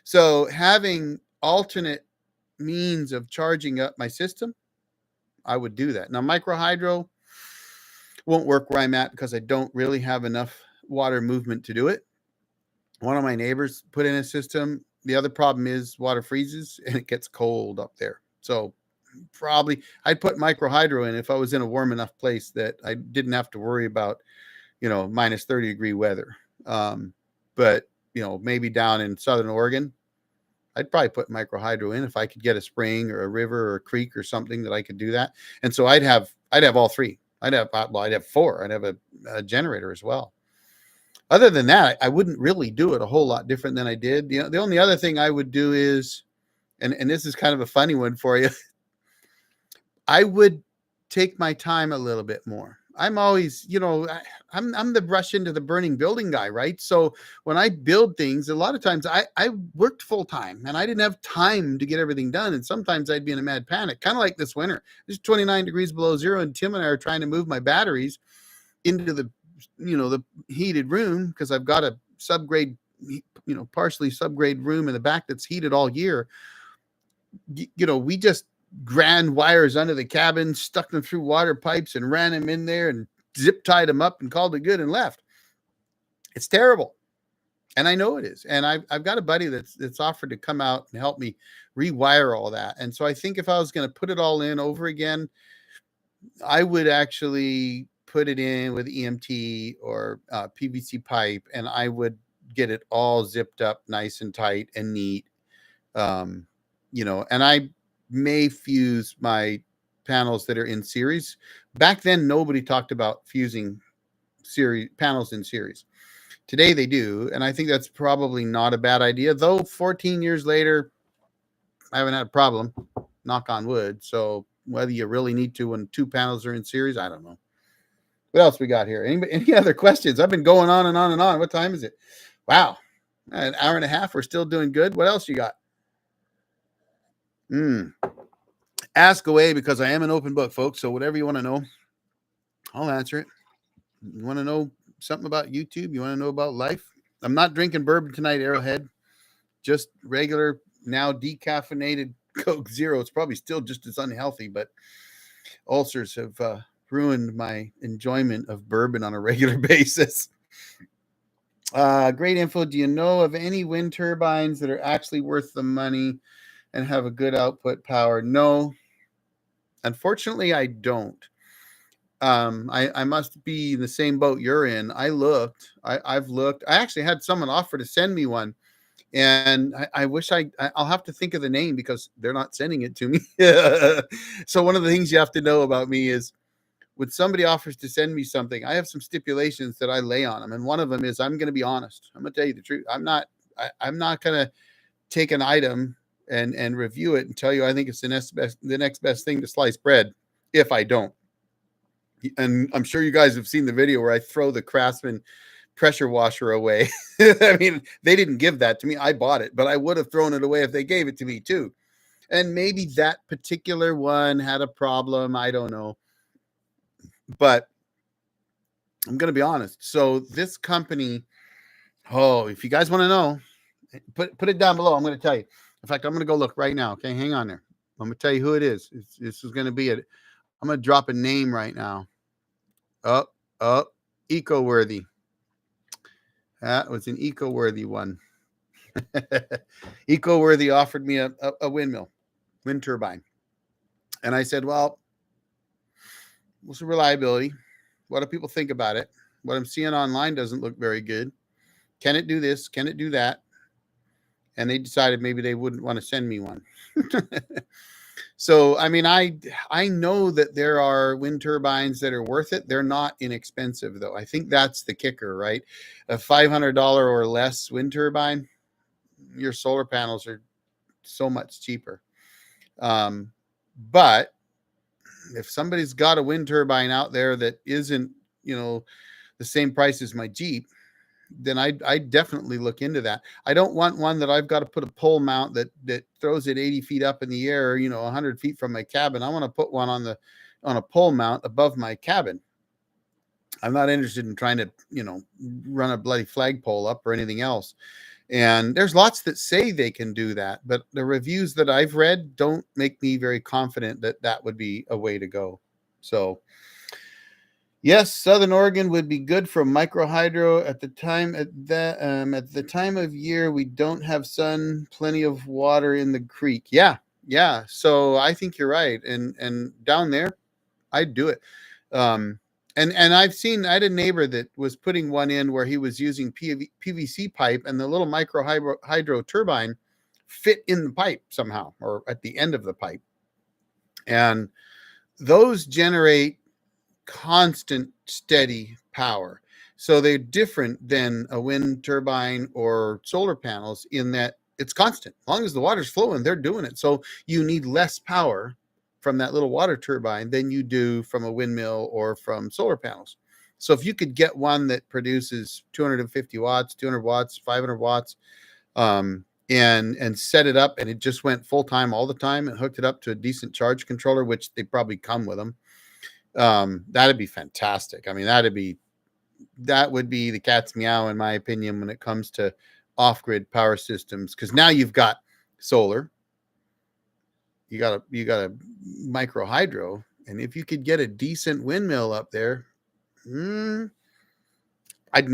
So having alternate means of charging up my system, I would do that. Now, micro hydro won't work where I'm at because I don't really have enough water movement to do it. One of my neighbors put in a system. The other problem is water freezes and it gets cold up there. So probably I'd put micro hydro in if I was in a warm enough place that I didn't have to worry about, minus 30-degree weather. But, maybe down in Southern Oregon, I'd probably put micro hydro in if I could get a spring or a river or a creek or something that I could do that. And so I'd have all three. I'd have four. I'd have a generator as well. Other than that, I wouldn't really do it a whole lot different than I did. The only other thing I would do is, and this is kind of a funny one for you, I would take my time a little bit more. I'm always, I'm the brush into the burning building guy, right? So when I build things, a lot of times I worked full time and I didn't have time to get everything done. And sometimes I'd be in a mad panic, kind of like this winter. It's 29 degrees below zero, and Tim and I are trying to move my batteries into the heated room because I've got a subgrade, partially subgrade room in the back that's heated all year. We just ran wires under the cabin, stuck them through water pipes, and ran them in there and zip tied them up and called it good and left. It's terrible. And I know it is. And I've got a buddy that's offered to come out and help me rewire all that. And so I think if I was going to put it all in over again, I would actually put it in with EMT or PVC pipe, and I would get it all zipped up nice and tight and neat. And I may fuse my panels that are in series. Back then, nobody talked about fusing series panels in series. Today they do, and I think that's probably not a bad idea. Though 14 years later, I haven't had a problem, knock on wood. So whether you really need to when two panels are in series, I don't know. What else we got here? Any other questions? I've been going on and on and on. What time is it? Wow, an hour and a half. We're still doing good. What else you got? Ask away, because I am an open book, folks. So whatever you want to know, I'll answer it. You want to know something about YouTube? You want to know about life? I'm not drinking bourbon tonight, Arrowhead. Just regular, now decaffeinated Coke Zero. It's probably still just as unhealthy, but ulcers have ruined my enjoyment of bourbon on a regular basis. Great info. Do you know of any wind turbines that are actually worth the money and have a good output power? No, unfortunately, I don't. I must be in the same boat you're in. I've looked. I actually had someone offer to send me one, and I wish I'll have to think of the name because they're not sending it to me. So one of the things you have to know about me is when somebody offers to send me something, I have some stipulations that I lay on them. And one of them is I'm going to be honest. I'm going to tell you the truth. I'm not going to take an item and review it and tell you I think it's the next best thing to slice bread if I don't. And I'm sure you guys have seen the video where I throw the Craftsman pressure washer away. I mean, they didn't give that to me. I bought it, but I would have thrown it away if they gave it to me too. And maybe that particular one had a problem. I don't know. But I'm going to be honest. So this company, if you guys want to know, put it down below. I'm going to tell you. In fact, I'm going to go look right now. Okay, hang on there. I'm going to tell you who it is. This is going to be it. I'm going to drop a name right now. EcoWorthy. That was an EcoWorthy one. EcoWorthy offered me a wind turbine. And I said, well, what's the reliability? What do people think about it? What I'm seeing online doesn't look very good. Can it do this? Can it do that? And they decided maybe they wouldn't want to send me one. So, I mean, I know that there are wind turbines that are worth it. They're not inexpensive, though. I think that's the kicker, right? A $500 or less wind turbine, your solar panels are so much cheaper. But if somebody's got a wind turbine out there that isn't, the same price as my Jeep, then I definitely look into that. I don't want one that I've got to put a pole mount that throws it 80 feet up in the air, 100 feet from my cabin. I want to put one on a pole mount above my cabin. I'm not interested in trying to, run a bloody flagpole up or anything else. And there's lots that say they can do that, but the reviews that I've read don't make me very confident that that would be a way to go. So yes, Southern Oregon would be good for micro hydro at the time. At the time of year, we don't have sun, plenty of water in the creek. Yeah, yeah. So I think you're right. And down there, I'd do it. Um, and I've seen, I had a neighbor that was putting one in where he was using PVC pipe, and the little micro hydro turbine fit in the pipe somehow, or at the end of the pipe, and those generate constant, steady power. So they're different than a wind turbine or solar panels in that it's constant. As long as the water's flowing, they're doing it. So you need less power from that little water turbine than you do from a windmill or from solar panels. So if you could get one that produces 250 watts, 200 watts, 500 watts, and set it up, and it just went full time all the time, and hooked it up to a decent charge controller, which they probably come with them, that'd be fantastic. I mean, that would be the cat's meow, in my opinion, when it comes to off-grid power systems, because now you've got solar, you got a micro hydro, and if you could get a decent windmill up there, I'd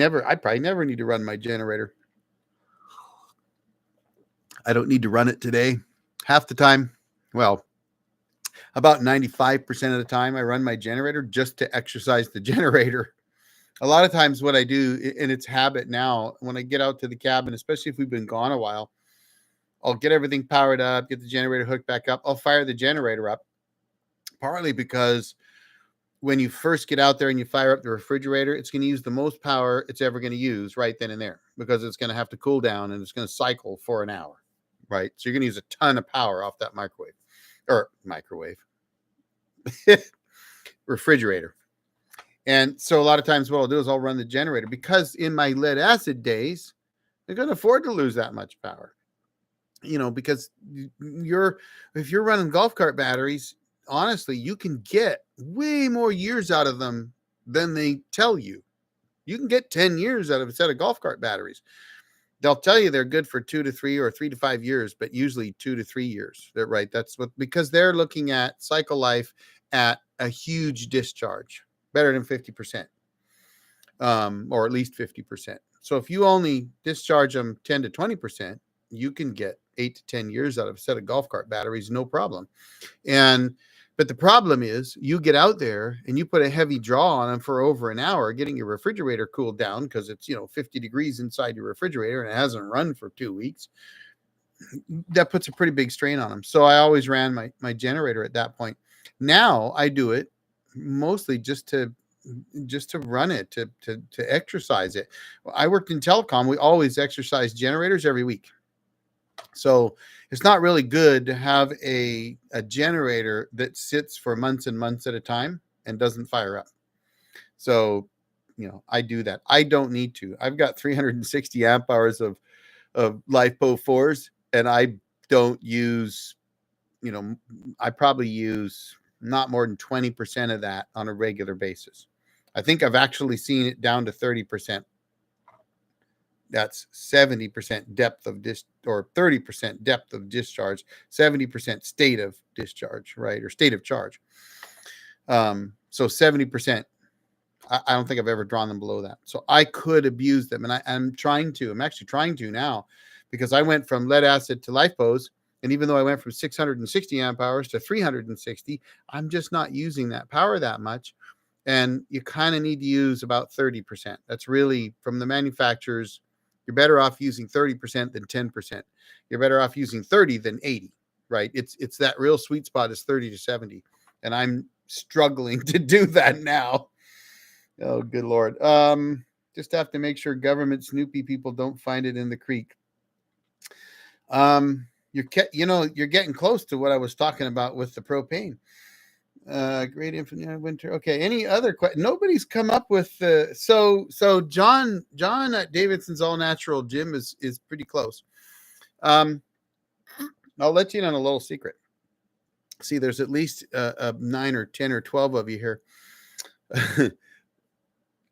probably never need to run my generator. I don't need to run it today. Half the time, well, about 95% of the time, I run my generator just to exercise the generator. A lot of times what I do, and it's habit now, when I get out to the cabin, especially if we've been gone a while, I'll get everything powered up, get the generator hooked back up. I'll fire the generator up, partly because when you first get out there and you fire up the refrigerator, it's going to use the most power it's ever going to use right then and there, because it's going to have to cool down and it's going to cycle for an hour, right? So you're going to use a ton of power off that refrigerator. And so a lot of times what I'll do is I'll run the generator, because in my lead acid days, I couldn't afford to lose that much power. Because if you're running golf cart batteries, honestly, you can get way more years out of them than they tell you. You can get 10 years out of a set of golf cart batteries. They'll tell you they're good for 2 to 3 or 3 to 5 years, but usually 2 to 3 years. They're right. Because they're looking at cycle life at a huge discharge, better than 50%, or at least 50%. So if you only discharge them 10 to 20%, you can get 8 to 10 years out of a set of golf cart batteries, no problem. But the problem is, you get out there and you put a heavy draw on them for over an hour, getting your refrigerator cooled down, because it's 50 degrees inside your refrigerator and it hasn't run for 2 weeks. That puts a pretty big strain on them. So I always ran my generator at that point. Now I do it mostly just to run it, to exercise it. I worked in telecom. We always exercise generators every week. So it's not really good to have a generator that sits for months and months at a time and doesn't fire up. So, I do that. I don't need to. I've got 360 amp hours of LiFePo 4s, and I don't use, I probably use not more than 20% of that on a regular basis. I think I've actually seen it down to 30%. That's 70% depth of or 30% depth of discharge, 70% state of discharge, right? Or state of charge. So 70%, I don't think I've ever drawn them below that. So I could abuse them. And I'm actually trying to now, because I went from lead acid to LiFePos. And even though I went from 660 amp hours to 360, I'm just not using that power that much. And you kind of need to use about 30%. That's really, from the manufacturers, you're better off using 30% than 10%. You're better off using 30 than 80, right? It's that real sweet spot is 30 to 70. And I'm struggling to do that now. Oh, good Lord. Just have to make sure government Snoopy people don't find it in the creek. You're getting close to what I was talking about with the propane. Great infinite winter. Okay. Any other questions? Nobody's come up with the so John at Davidson's All Natural Gym is pretty close. I'll let you in on a little secret. See, there's at least 9 or 10 or 12 of you here.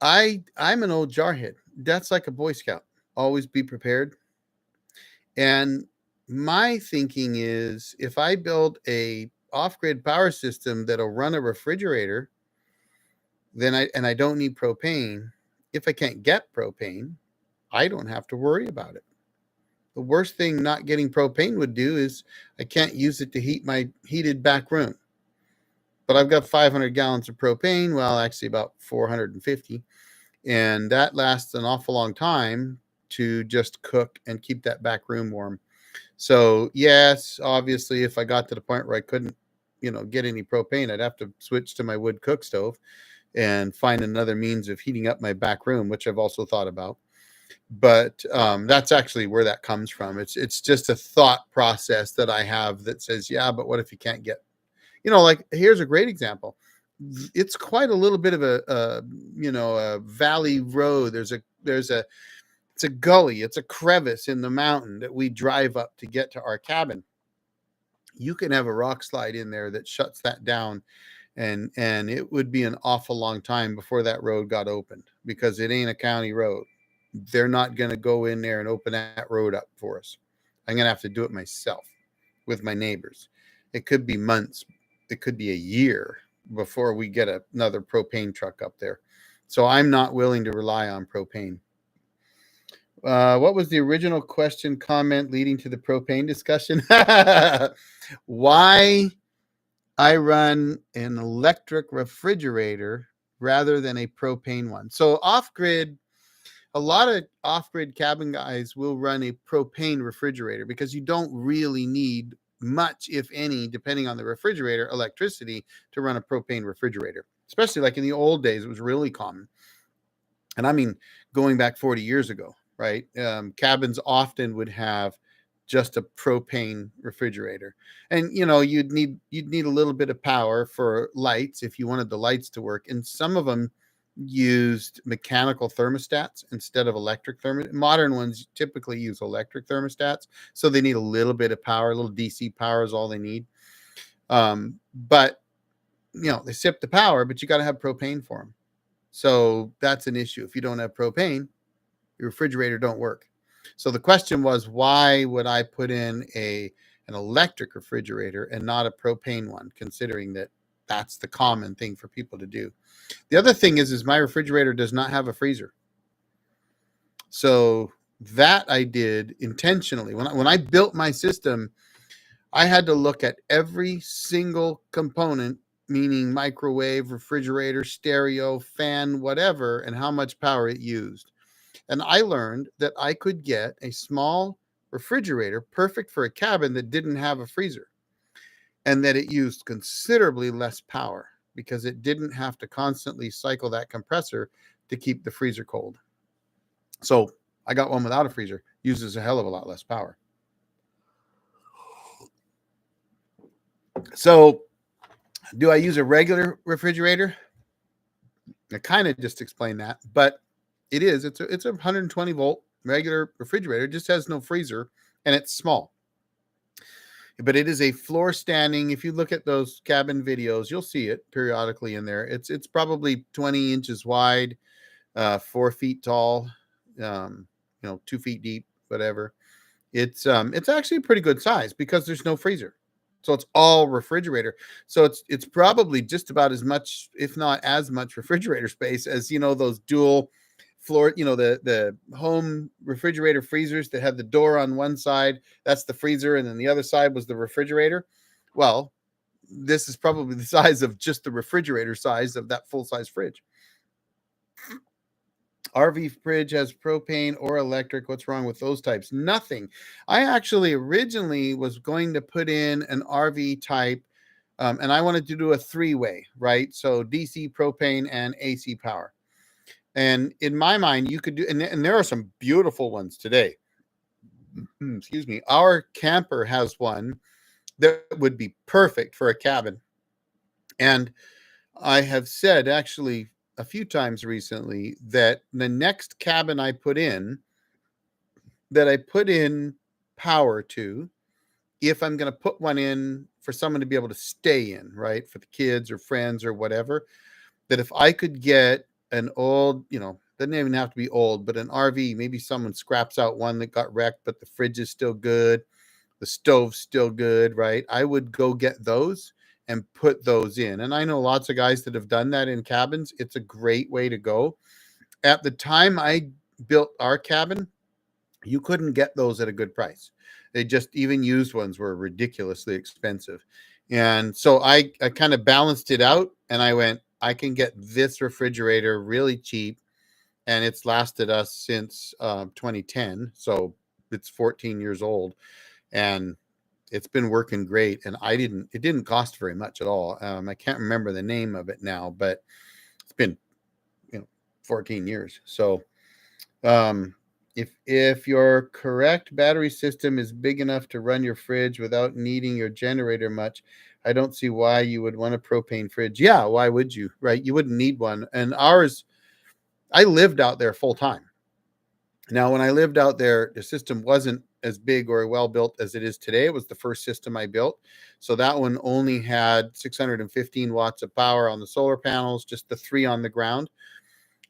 I'm an old jarhead. That's like a Boy Scout. Always be prepared. And my thinking is if I build a off-grid power system that'll run a refrigerator, then I don't need propane. If I can't get propane, I don't have to worry about it. The worst thing not getting propane would do is I can't use it to heat my heated back room. But I've got 500 gallons of propane, well, actually about 450, and that lasts an awful long time to just cook and keep that back room warm. So, yes, obviously, if I got to the point where I couldn't, get any propane, I'd have to switch to my wood cook stove and find another means of heating up my back room, which I've also thought about. But that's actually where that comes from. It's just a thought process that I have that says, yeah, but what if you can't get, like here's a great example. It's quite a little bit of a valley road. It's a gully, it's a crevice in the mountain that we drive up to get to our cabin. You can have a rock slide in there that shuts that down, and it would be an awful long time before that road got opened because it ain't a county road. They're not going to go in there and open that road up for us. I'm going to have to do it myself with my neighbors. It could be months. It could be a year before we get another propane truck up there. So I'm not willing to rely on propane. What was the original question comment leading to the propane discussion? Why I run an electric refrigerator rather than a propane one. So off-grid, a lot of off-grid cabin guys will run a propane refrigerator because you don't really need much, if any, depending on the refrigerator, electricity to run a propane refrigerator. Especially like in the old days, it was really common. And I mean, going back 40 years ago, right? Cabins often would have just a propane refrigerator, and you'd need a little bit of power for lights if you wanted the lights to work. And some of them used mechanical thermostats instead of electric thermostats. Modern ones typically use electric thermostats, so they need a little bit of power. A little DC power is all they need. But they sip the power, but you got to have propane for them. So that's an issue. If you don't have propane, your refrigerator don't work. So the question was, why would I put in an electric refrigerator and not a propane one, considering that that's the common thing for people to do? The other thing is my refrigerator does not have a freezer. So that I did intentionally. When I built my system, I had to look at every single component, meaning microwave, refrigerator, stereo, fan, whatever, and how much power it used. And I learned that I could get a small refrigerator perfect for a cabin that didn't have a freezer, and that it used considerably less power because it didn't have to constantly cycle that compressor to keep the freezer cold. So I got one without a freezer, uses a hell of a lot less power. So do I use a regular refrigerator? I kind of just explained that, but it's a 120 volt regular refrigerator. It just has no freezer, and it's small. But it is a floor standing. If you look at those cabin videos, you'll see it periodically in there. It's probably 20 inches wide, 4 feet tall, 2 feet deep, whatever. It's actually a pretty good size because there's no freezer. So it's all refrigerator. So it's probably just about as much, if not as much, refrigerator space as those dual floor, the home refrigerator freezers that had the door on one side, that's the freezer, and then the other side was the refrigerator. Well, this is probably the size of just the refrigerator size of that full-size fridge. RV fridge has propane or electric. What's wrong with those types? Nothing. I actually originally was going to put in an RV type, and I wanted to do a 3-way, right? So DC, propane, and AC power. And in my mind, you could do, and there are some beautiful ones today. Excuse me. Our camper has one that would be perfect for a cabin. And I have said actually a few times recently that the next cabin I put in, that I put in power to, if I'm going to put one in for someone to be able to stay in, right, for the kids or friends or whatever, that if I could get an old, Doesn't even have to be old, but an RV, maybe someone scraps out one that got wrecked, but the fridge is still good, the stove's still good, right? I would go get those and put those in. And I know lots of guys that have done that in cabins. It's a great way to go. At the time I built our cabin, you couldn't get those at a good price. They just, even used ones were ridiculously expensive. And so I kind of balanced it out and I went, I can get this refrigerator really cheap. And it's lasted us since 2010. So it's 14 years old and it's been working great. And it didn't cost very much at all. I can't remember the name of it now, but it's been, 14 years. So, if your correct battery system is big enough to run your fridge without needing your generator much, I don't see why you would want a propane fridge. Yeah, why would you? Right? You wouldn't need one. And ours, I lived out there full time. Now, when I lived out there, the system wasn't as big or well built as it is today. It was the first system I built. So that one only had 615 watts of power on the solar panels, just the 3 on the ground.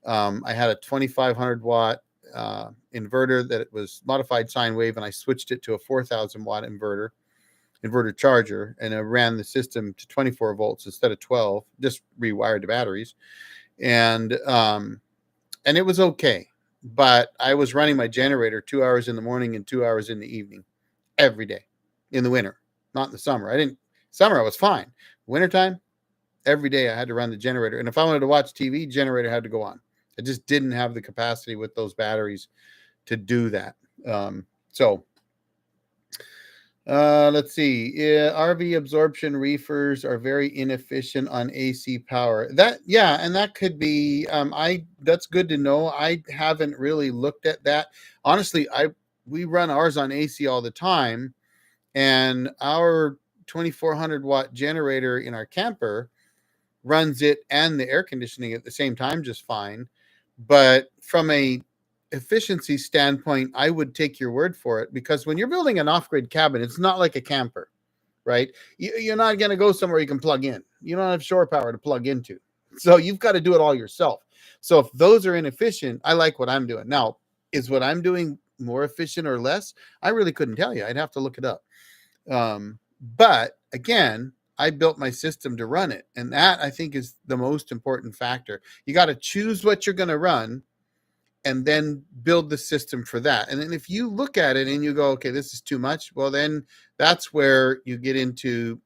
I had a 2,500 watt inverter that it was modified sine wave, and I switched it to a 4,000 watt inverter charger, and I ran the system to 24 volts instead of 12, just rewired the batteries. And it was okay. But I was running my generator 2 hours in the morning and 2 hours in the evening every day in the winter, not in the summer. Summer I was fine. Wintertime, every day I had to run the generator. And if I wanted to watch TV, generator had to go on. I just didn't have the capacity with those batteries to do that. Let's see. Yeah, RV absorption reefers are very inefficient on AC power. And that could be. That's good to know. I haven't really looked at that. Honestly, we run ours on AC all the time, and our 2,400 watt generator in our camper runs it and the air conditioning at the same time just fine. But from a efficiency standpoint, I would take your word for it, because when you're building an off-grid cabin, it's not like a camper, right? You're not going to go somewhere you can plug in. You don't have shore power to plug into. So you've got to do it all yourself. So if those are inefficient, I like what I'm doing. Now, is what I'm doing more efficient or less? I really couldn't tell you. I'd have to look it up. But again, I built my system to run it. And that, I think, is the most important factor. You got to choose what you're going to run and then build the system for that. And then if you look at it and you go, okay, this is too much, well, then that's where you get into,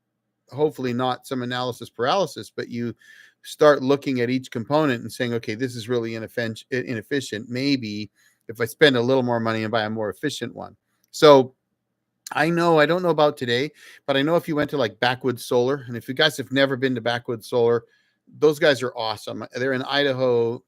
hopefully not some analysis paralysis, but you start looking at each component and saying, okay, this is really inefficient. Maybe if I spend a little more money and buy a more efficient one. So I don't know about today, but I know if you went to like Backwoods Solar, and if you guys have never been to Backwoods Solar, those guys are awesome. They're in Idaho.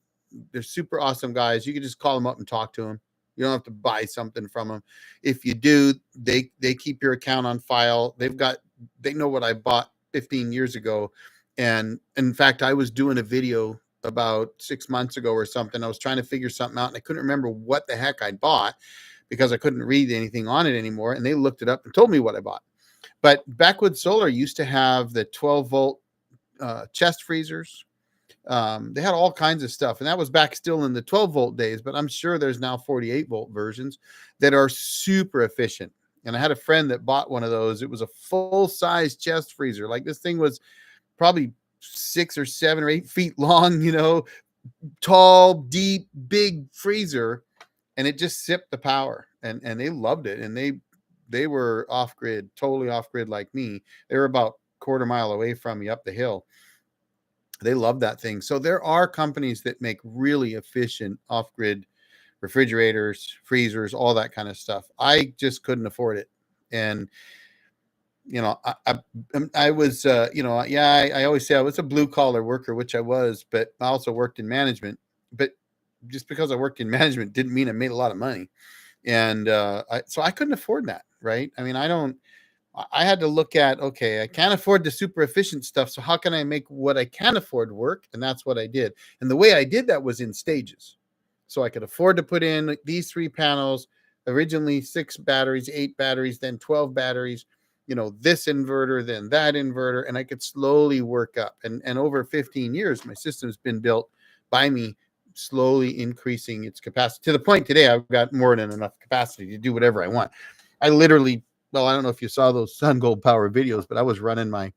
They're super awesome guys. You can just call them up and talk to them. You don't have to buy something from them. If you do, they keep your account on file. They know what I bought 15 years ago. And in fact, I was doing a video about 6 months ago or something. I was trying to figure something out and I couldn't remember what the heck I'd bought, because I couldn't read anything on it anymore. And they looked it up and told me what I bought. But Backwoods Solar used to have the 12 volt chest freezers. They had all kinds of stuff. And that was back still in the 12 volt days, but I'm sure there's now 48 volt versions that are super efficient. And I had a friend that bought one of those. It was a full size chest freezer. Like, this thing was probably 6 or 7 or 8 feet long, tall, deep, big freezer. And it just sipped the power, and they loved it. And they were off grid, totally off grid like me. They were about a quarter mile away from me up the hill. They love that thing. So there are companies that make really efficient off grid refrigerators, freezers, all that kind of stuff. I just couldn't afford it. And I was, I always say I was a blue collar worker, which I was, but I also worked in management. But just because I worked in management didn't mean I made a lot of money. And so I couldn't afford that, right? I mean, I had to look at, okay, I can't afford the super efficient stuff. So how can I make what I can afford work? And that's what I did. And the way I did that was in stages. So I could afford to put in these 3 panels, originally 6 batteries, 8 batteries, then 12 batteries, this inverter, then that inverter. And I could slowly work up. And over 15 years, my system's been built by me slowly increasing its capacity to the point today I've got more than enough capacity to do whatever I want. I literally, well, I don't know if you saw those Sun Gold Power videos, but I was running my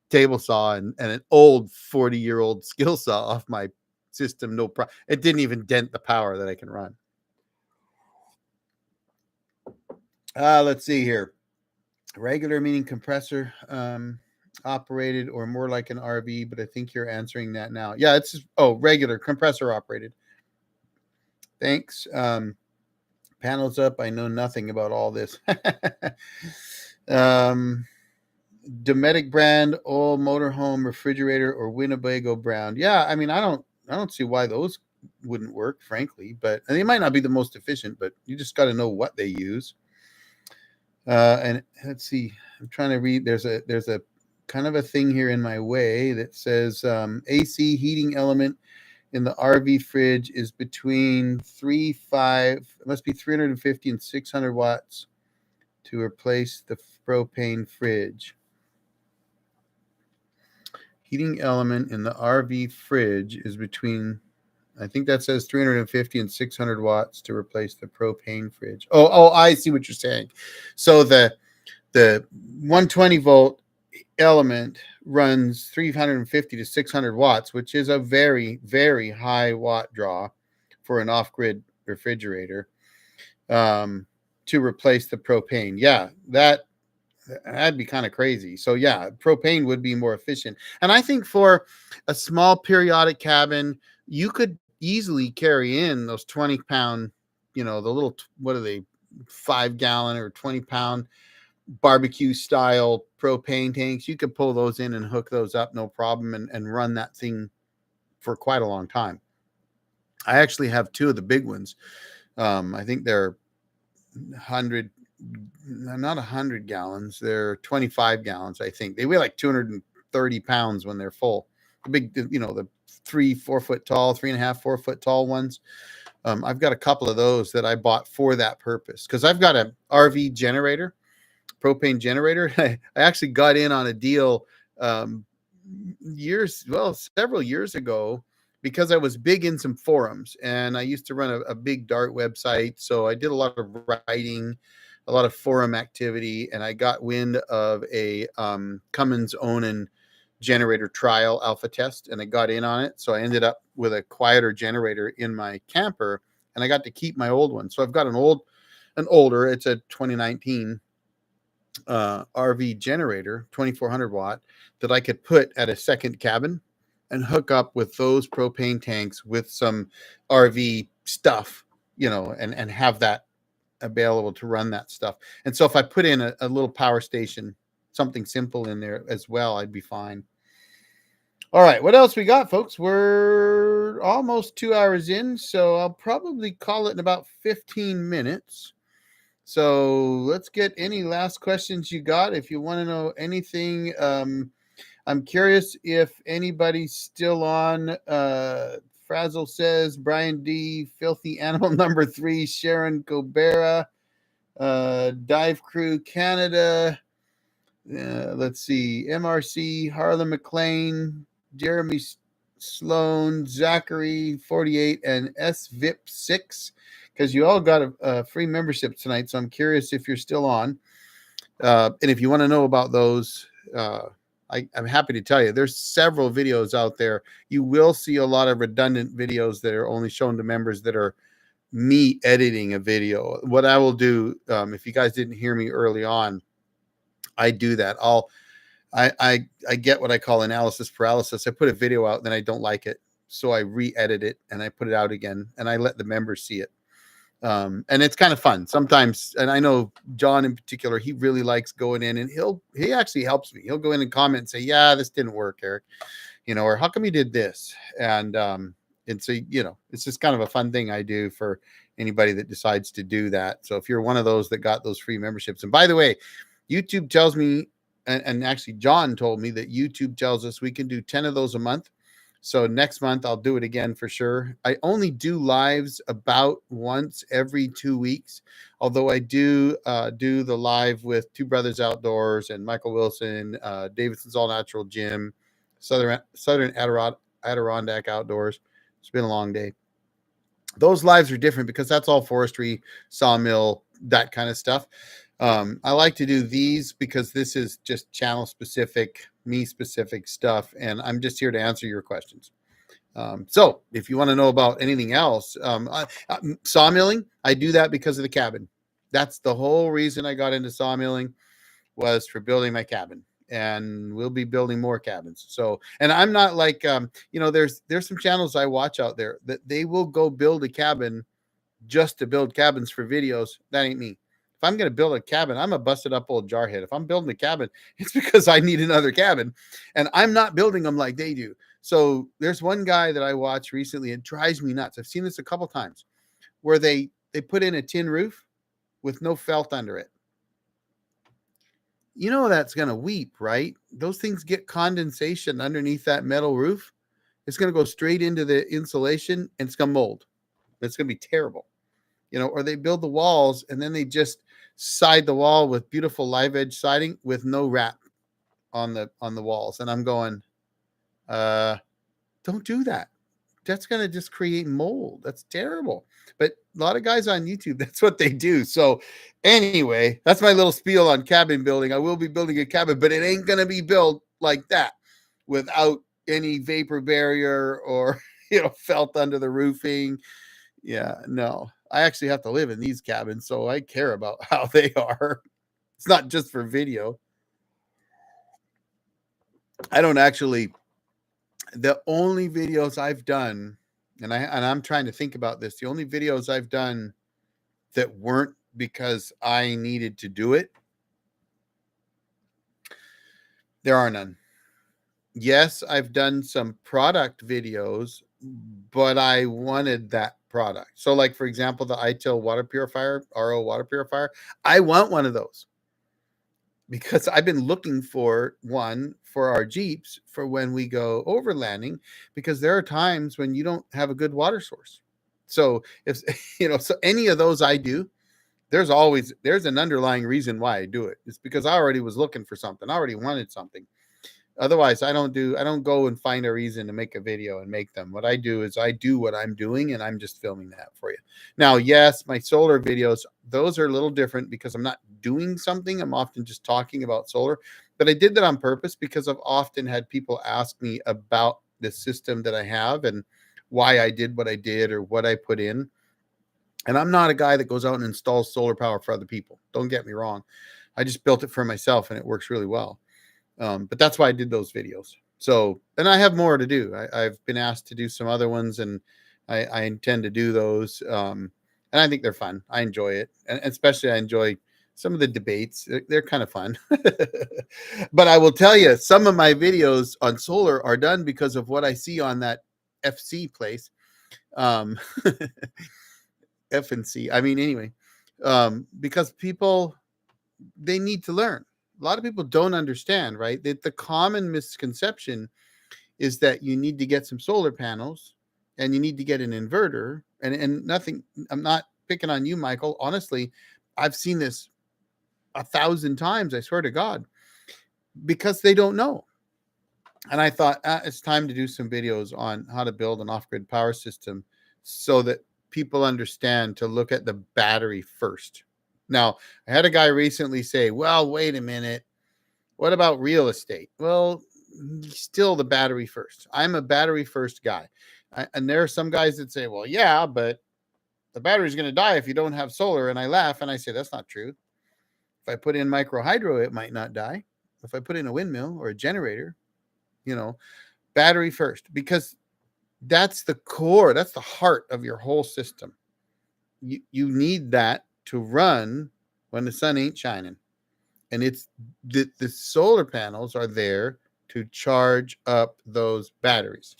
table saw and an old 40-year-old skill saw off my system. No problem. It didn't even dent the power that I can run. Let's see here. Regular meaning compressor operated, or more like an RV, but I think you're answering that now. Yeah, it's regular compressor operated. Thanks. Panels up. I know nothing about all this. Dometic brand, old motorhome refrigerator, or Winnebago brand. Yeah, I mean, I don't see why those wouldn't work, frankly, but and they might not be the most efficient, but you just got to know what they use. And let's see, I'm trying to read. There's a kind of a thing here in my way that says AC heating element in the RV fridge is between 350 and 600 watts to replace the propane fridge. Heating element in the RV fridge is between, I think that says 350 and 600 watts to replace the propane fridge. Oh, I see what you're saying. So the 120 volt element runs 350 to 600 watts, which is a very, very high watt draw for an off-grid refrigerator, to replace the propane. Yeah, that'd be kind of crazy. So yeah, propane would be more efficient. And I think for a small periodic cabin, you could easily carry in those 20-pound, the little, what are they, 5-gallon or 20-pound barbecue style propane tanks. You could pull those in and hook those up, no problem, and run that thing for quite a long time. I actually have two of the big ones. I think they're 100, not 100 gallons. They're 25 gallons. I think they weigh like 230 pounds when they're full. The big, the 3-4 foot tall, 3.5, 4 foot tall ones. I've got a couple of those that I bought for that purpose because I've got an RV generator, propane generator. I actually got in on a deal several years ago because I was big in some forums, and I used to run a big Dart website. So I did a lot of writing, a lot of forum activity, and I got wind of a Cummins Onan generator trial alpha test, and I got in on it. So I ended up with a quieter generator in my camper, and I got to keep my old one. So I've got an older, it's a 2019 RV generator, 2400 watt, that I could put at a second cabin and hook up with those propane tanks with some RV stuff, and have that available to run that stuff. And so if I put in a little power station, something simple in there as well, I'd be fine. All right, what else we got, folks? We're almost 2 hours in, so I'll probably call it in about 15 minutes. So let's get any last questions you got. If you want to know anything, I'm curious if anybody's still on. Frazzle says, Brian D, Filthy Animal number 3, Sharon Gobera, Dive Crew Canada. Let's see, MRC, Harlan McLean, Jeremy Sloan, Zachary 48, and SVIP6, because you all got a free membership tonight. So I'm curious if you're still on. And if you want to know about those, I'm happy to tell you there's several videos out there. You will see a lot of redundant videos that are only shown to members that are me editing a video. What I will do, if you guys didn't hear me early on, I do that. I get what I call analysis paralysis. I put a video out, then I don't like it, so I re-edit it and I put it out again, and I let the members see it. And it's kind of fun sometimes. And I know John in particular, he really likes going in, and he actually helps me. He'll go in and comment and say, yeah, this didn't work, Eric, or how come you did this? And so, it's just kind of a fun thing I do for anybody that decides to do that. So if you're one of those that got those free memberships, and by the way, YouTube tells me, and actually John told me that YouTube tells us we can do 10 of those a month. So next month I'll do it again for sure. I only do lives about once every 2 weeks, although I do the live with Two Brothers Outdoors and Michael Wilson, Davidson's All Natural Gym, Southern Adirondack Outdoors. It's been a long day. Those lives are different because that's all forestry, sawmill, that kind of stuff. I like to do these because this is just channel specific, me specific stuff, and I'm just here to answer your questions. So if you want to know about anything else, sawmilling, I do that because of the cabin. That's the whole reason I got into sawmilling, was for building my cabin, and we'll be building more cabins. So, and I'm not like, there's some channels I watch out there that they will go build a cabin just to build cabins for videos. That ain't me. If I'm going to build a cabin, I'm a busted up old jarhead. If I'm building a cabin, it's because I need another cabin, and I'm not building them like they do. So there's one guy that I watched recently. It drives me nuts. I've seen this a couple times, where they put in a tin roof with no felt under it. You know that's going to weep, right? Those things get condensation underneath that metal roof. It's going to go straight into the insulation, and it's going to mold. It's going to be terrible. Or they build the walls and then they just side the wall with beautiful live edge siding with no wrap on the walls. And I'm going, don't do that. That's going to just create mold. That's terrible. But a lot of guys on YouTube, that's what they do. So anyway, that's my little spiel on cabin building. I will be building a cabin, but it ain't going to be built like that without any vapor barrier or, felt under the roofing. Yeah, no, I actually have to live in these cabins, so I care about how they are. It's not just for video. I don't actually, the only videos I've done, and I'm trying to think about this, the only videos I've done that weren't because I needed to do it, there are none. Yes, I've done some product videos, but I wanted that product. So like, for example, the ITIL water purifier, RO water purifier, I want one of those because I've been looking for one for our Jeeps for when we go overlanding, because there are times when you don't have a good water source. So if, so any of those I do, there's an underlying reason why I do it. It's because I already was looking for something. I already wanted something. Otherwise, I don't go and find a reason to make a video and make them. What I do is I do what I'm doing, and I'm just filming that for you. Now, yes, my solar videos, those are a little different because I'm not doing something. I'm often just talking about solar. But I did that on purpose because I've often had people ask me about the system that I have and why I did what I did or what I put in. And I'm not a guy that goes out and installs solar power for other people. Don't get me wrong. I just built it for myself, and it works really well. But that's why I did those videos. So, and I have more to do. I've been asked to do some other ones, and I intend to do those. And I think they're fun. I enjoy it. And especially I enjoy some of the debates. They're kind of fun. But I will tell you, some of my videos on solar are done because of what I see on that FC place. F and C. I mean, anyway, because people, they need to learn. A lot of people don't understand, right? That the common misconception is that you need to get some solar panels and you need to get an inverter and nothing. I'm not picking on you, Michael. Honestly, I've seen this 1,000 times. I swear to God, because they don't know. And I thought it's time to do some videos on how to build an off-grid power system so that people understand to look at the battery first. Now, I had a guy recently say, well, wait a minute. What about real estate? Well, still the battery first. I'm a battery first guy. And there are some guys that say, well, yeah, but the battery's going to die if you don't have solar. And I laugh and I say, that's not true. If I put in micro hydro, it might not die. If I put in a windmill or a generator, battery first, because that's the core, that's the heart of your whole system. You need that to run when the sun ain't shining. And it's the solar panels are there to charge up those batteries.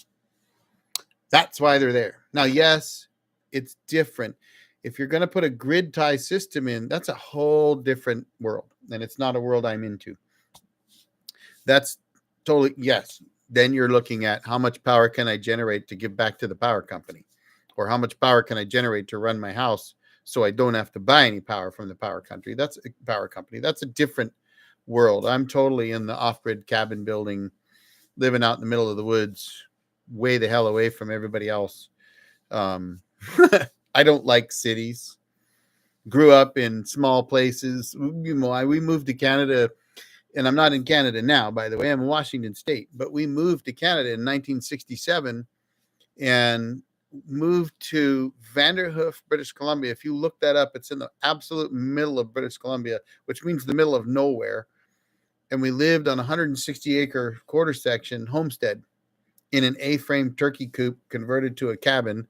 That's why they're there. Now, yes, it's different. If you're going to put a grid tie system in, that's a whole different world. And it's not a world I'm into. That's totally, yes. Then you're looking at how much power can I generate to give back to the power company? Or how much power can I generate to run my house so I don't have to buy any power from the power company? That's a different world. I'm totally in the off-grid cabin building, living out in the middle of the woods, way the hell away from everybody else. I don't like cities. Grew up in small places. We moved to Canada, and I'm not in Canada now, by the way. I'm in Washington State, but we moved to Canada in 1967 and moved to Vanderhoof, British Columbia. If you look that up, it's in the absolute middle of British Columbia, which means the middle of nowhere. And we lived on a 160-acre quarter section homestead in an A-frame turkey coop converted to a cabin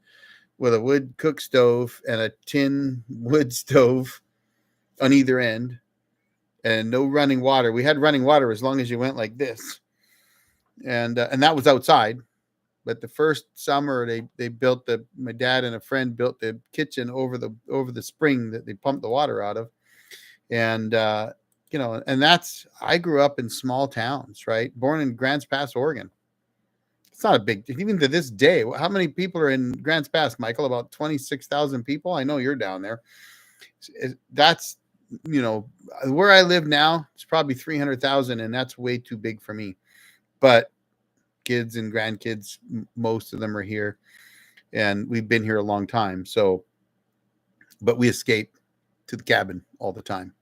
with a wood cook stove and a tin wood stove on either end, and no running water. We had running water as long as you went like this, and that was outside. But the first summer, they built my dad and a friend built the kitchen over the spring that they pumped the water out of, and and I grew up in small towns, right? Born in Grants Pass, Oregon. It's not a big, even to this day. How many people are in Grants Pass, Michael? About 26,000 people. I know you're down there. That's, where I live now, it's probably 300,000, and that's way too big for me. But kids and grandkids, most of them are here, and we've been here a long time. So, but we escape to the cabin all the time.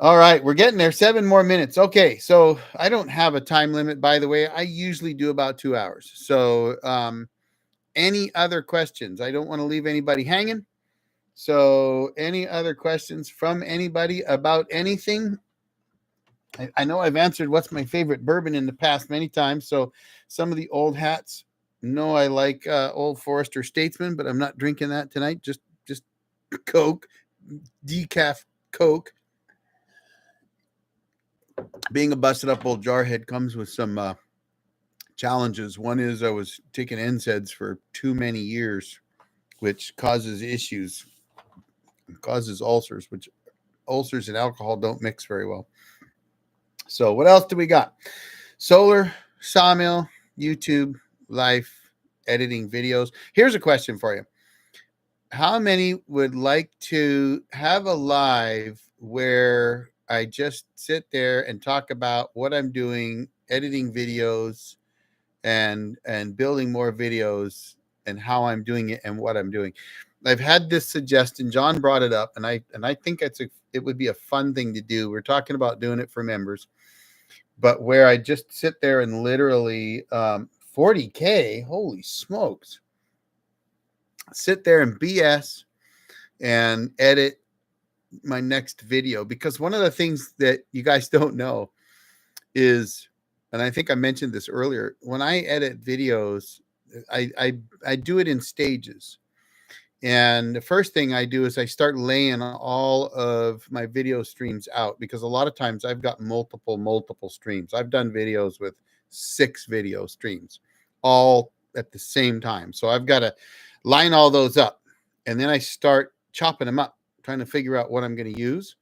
All right, we're getting there. 7 more minutes. Okay, so I don't have a time limit, by the way. I usually do about 2 hours. So any other questions? I don't want to leave anybody hanging. So any other questions from anybody about anything? I know I've answered what's my favorite bourbon in the past many times. So some of the old hats know I like Old Forester Statesman, but I'm not drinking that tonight. Just Coke, decaf Coke. Being a busted up old jarhead comes with some challenges. One is I was taking NSAIDs for too many years, which causes issues, causes ulcers, which ulcers and alcohol don't mix very well. So what else do we got? Solar, Sawmill, YouTube, life, editing videos. Here's a question for you. How many would like to have a live where I just sit there and talk about what I'm doing, editing videos and building more videos and how I'm doing it and what I'm doing? I've had this suggestion. John brought it up, and I think it would be a fun thing to do. We're talking about doing it for members, but where I just sit there and literally 40K, holy smokes, sit there and BS and edit my next video. Because one of the things that you guys don't know is, and I think I mentioned this earlier, when I edit videos, I do it in stages. And the first thing I do is I start laying all of my video streams out, because a lot of times I've got multiple streams. I've done videos with 6 video streams all at the same time. So I've got to line all those up, and then I start chopping them up, trying to figure out what I'm going to use.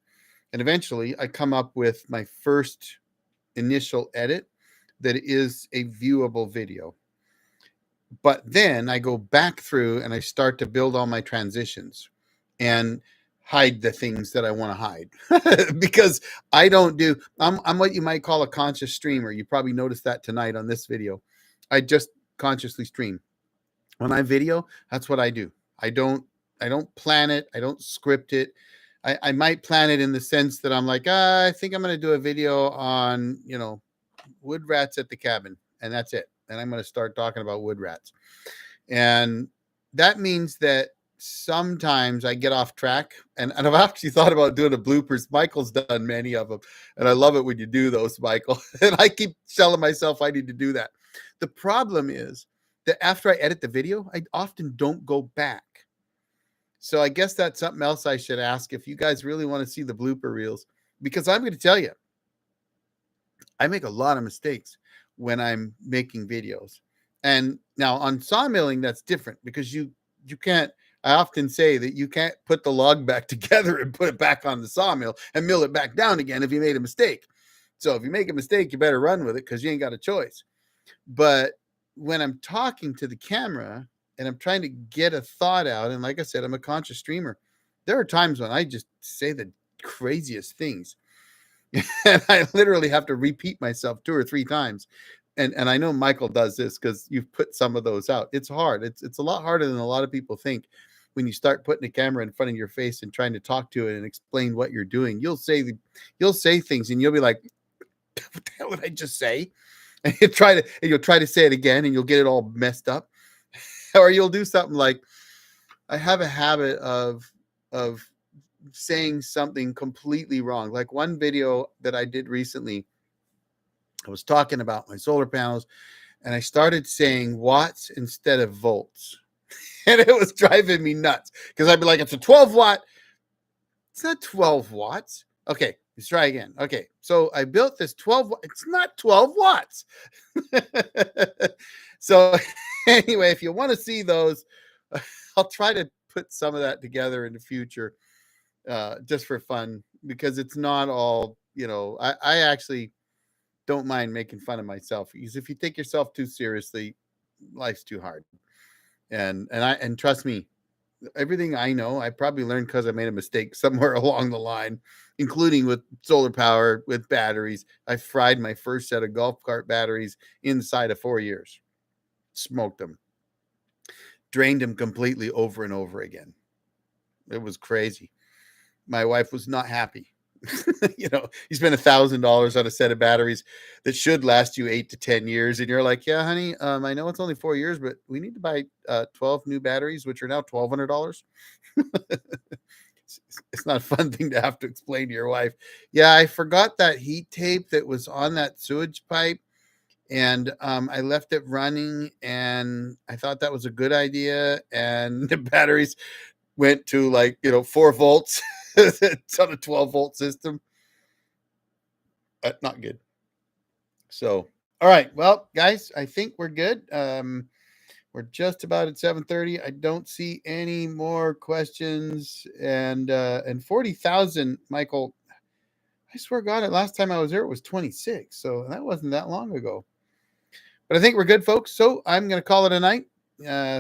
And eventually I come up with my first initial edit that is a viewable video. But then I go back through and I start to build all my transitions and hide the things that I want to hide because I'm what you might call a conscious streamer. You probably noticed that tonight on this video. I just consciously stream. When I video, that's what I do. I don't plan it. I don't script it. I might plan it in the sense that I'm like, I think I'm going to do a video on, wood rats at the cabin, and that's it. And I'm going to start talking about wood rats. And that means that sometimes I get off track, and I've actually thought about doing a bloopers. Michael's done many of them, and I love it when you do those, Michael. And I keep telling myself I need to do that. The problem is that after I edit the video, I often don't go back. So I guess that's something else I should ask if you guys really want to see the blooper reels, because I'm going to tell you, I make a lot of mistakes when I'm making videos. And now on sawmilling, that's different, because you can't, I often say that you can't put the log back together and put it back on the sawmill and mill it back down again if you made a mistake. So if you make a mistake, you better run with it, because you ain't got a choice. But when I'm talking to the camera and I'm trying to get a thought out, and like I said, I'm a conscious streamer, there are times when I just say the craziest things. And I literally have to repeat myself 2 or 3 times. and I know Michael does this because you've put some of those out. It's hard. It's a lot harder than a lot of people think when you start putting a camera in front of your face and trying to talk to it and explain what you're doing. You'll say things and you'll be like, what the hell did I just say? And you'll try to say it again and you'll get it all messed up. Or you'll do something like, I have a habit of saying something completely wrong. Like one video that I did recently, I was talking about my solar panels and I started saying watts instead of volts. And it was driving me nuts because I'd be like, it's a 12 watt. It's not 12 watts. Okay, let's try again. Okay, so I built this 12. It's not 12 watts. So anyway, if you want to see those, I'll try to put some of that together in the future, just for fun, because it's not all, I actually don't mind making fun of myself, because if you take yourself too seriously, life's too hard. And trust me, everything I know, I probably learned because I made a mistake somewhere along the line, including with solar power, with batteries. I fried my first set of golf cart batteries inside of 4 years. Smoked them. Drained them completely over and over again. It was crazy. My wife was not happy. You spend $1,000 on a set of batteries that should last you 8 to 10 years. And you're like, yeah, honey, I know it's only 4 years, but we need to buy 12 new batteries, which are now $1,200. It's not a fun thing to have to explain to your wife. Yeah, I forgot that heat tape that was on that sewage pipe. And I left it running and I thought that was a good idea. And the batteries went to 4 volts. It's on a 12 volt system. Not good. So, all right. Well, guys, I think we're good. We're just about at 7:30. I don't see any more questions. And 40,000, Michael, I swear to God, last time I was there, it was 26. So that wasn't that long ago. But I think we're good, folks. So I'm going to call it a night.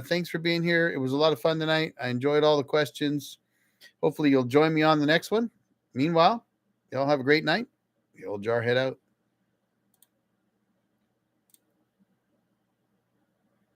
Thanks for being here. It was a lot of fun tonight. I enjoyed all the questions. Hopefully you'll join me on the next one. Meanwhile, y'all have a great night. The old Jarhead out.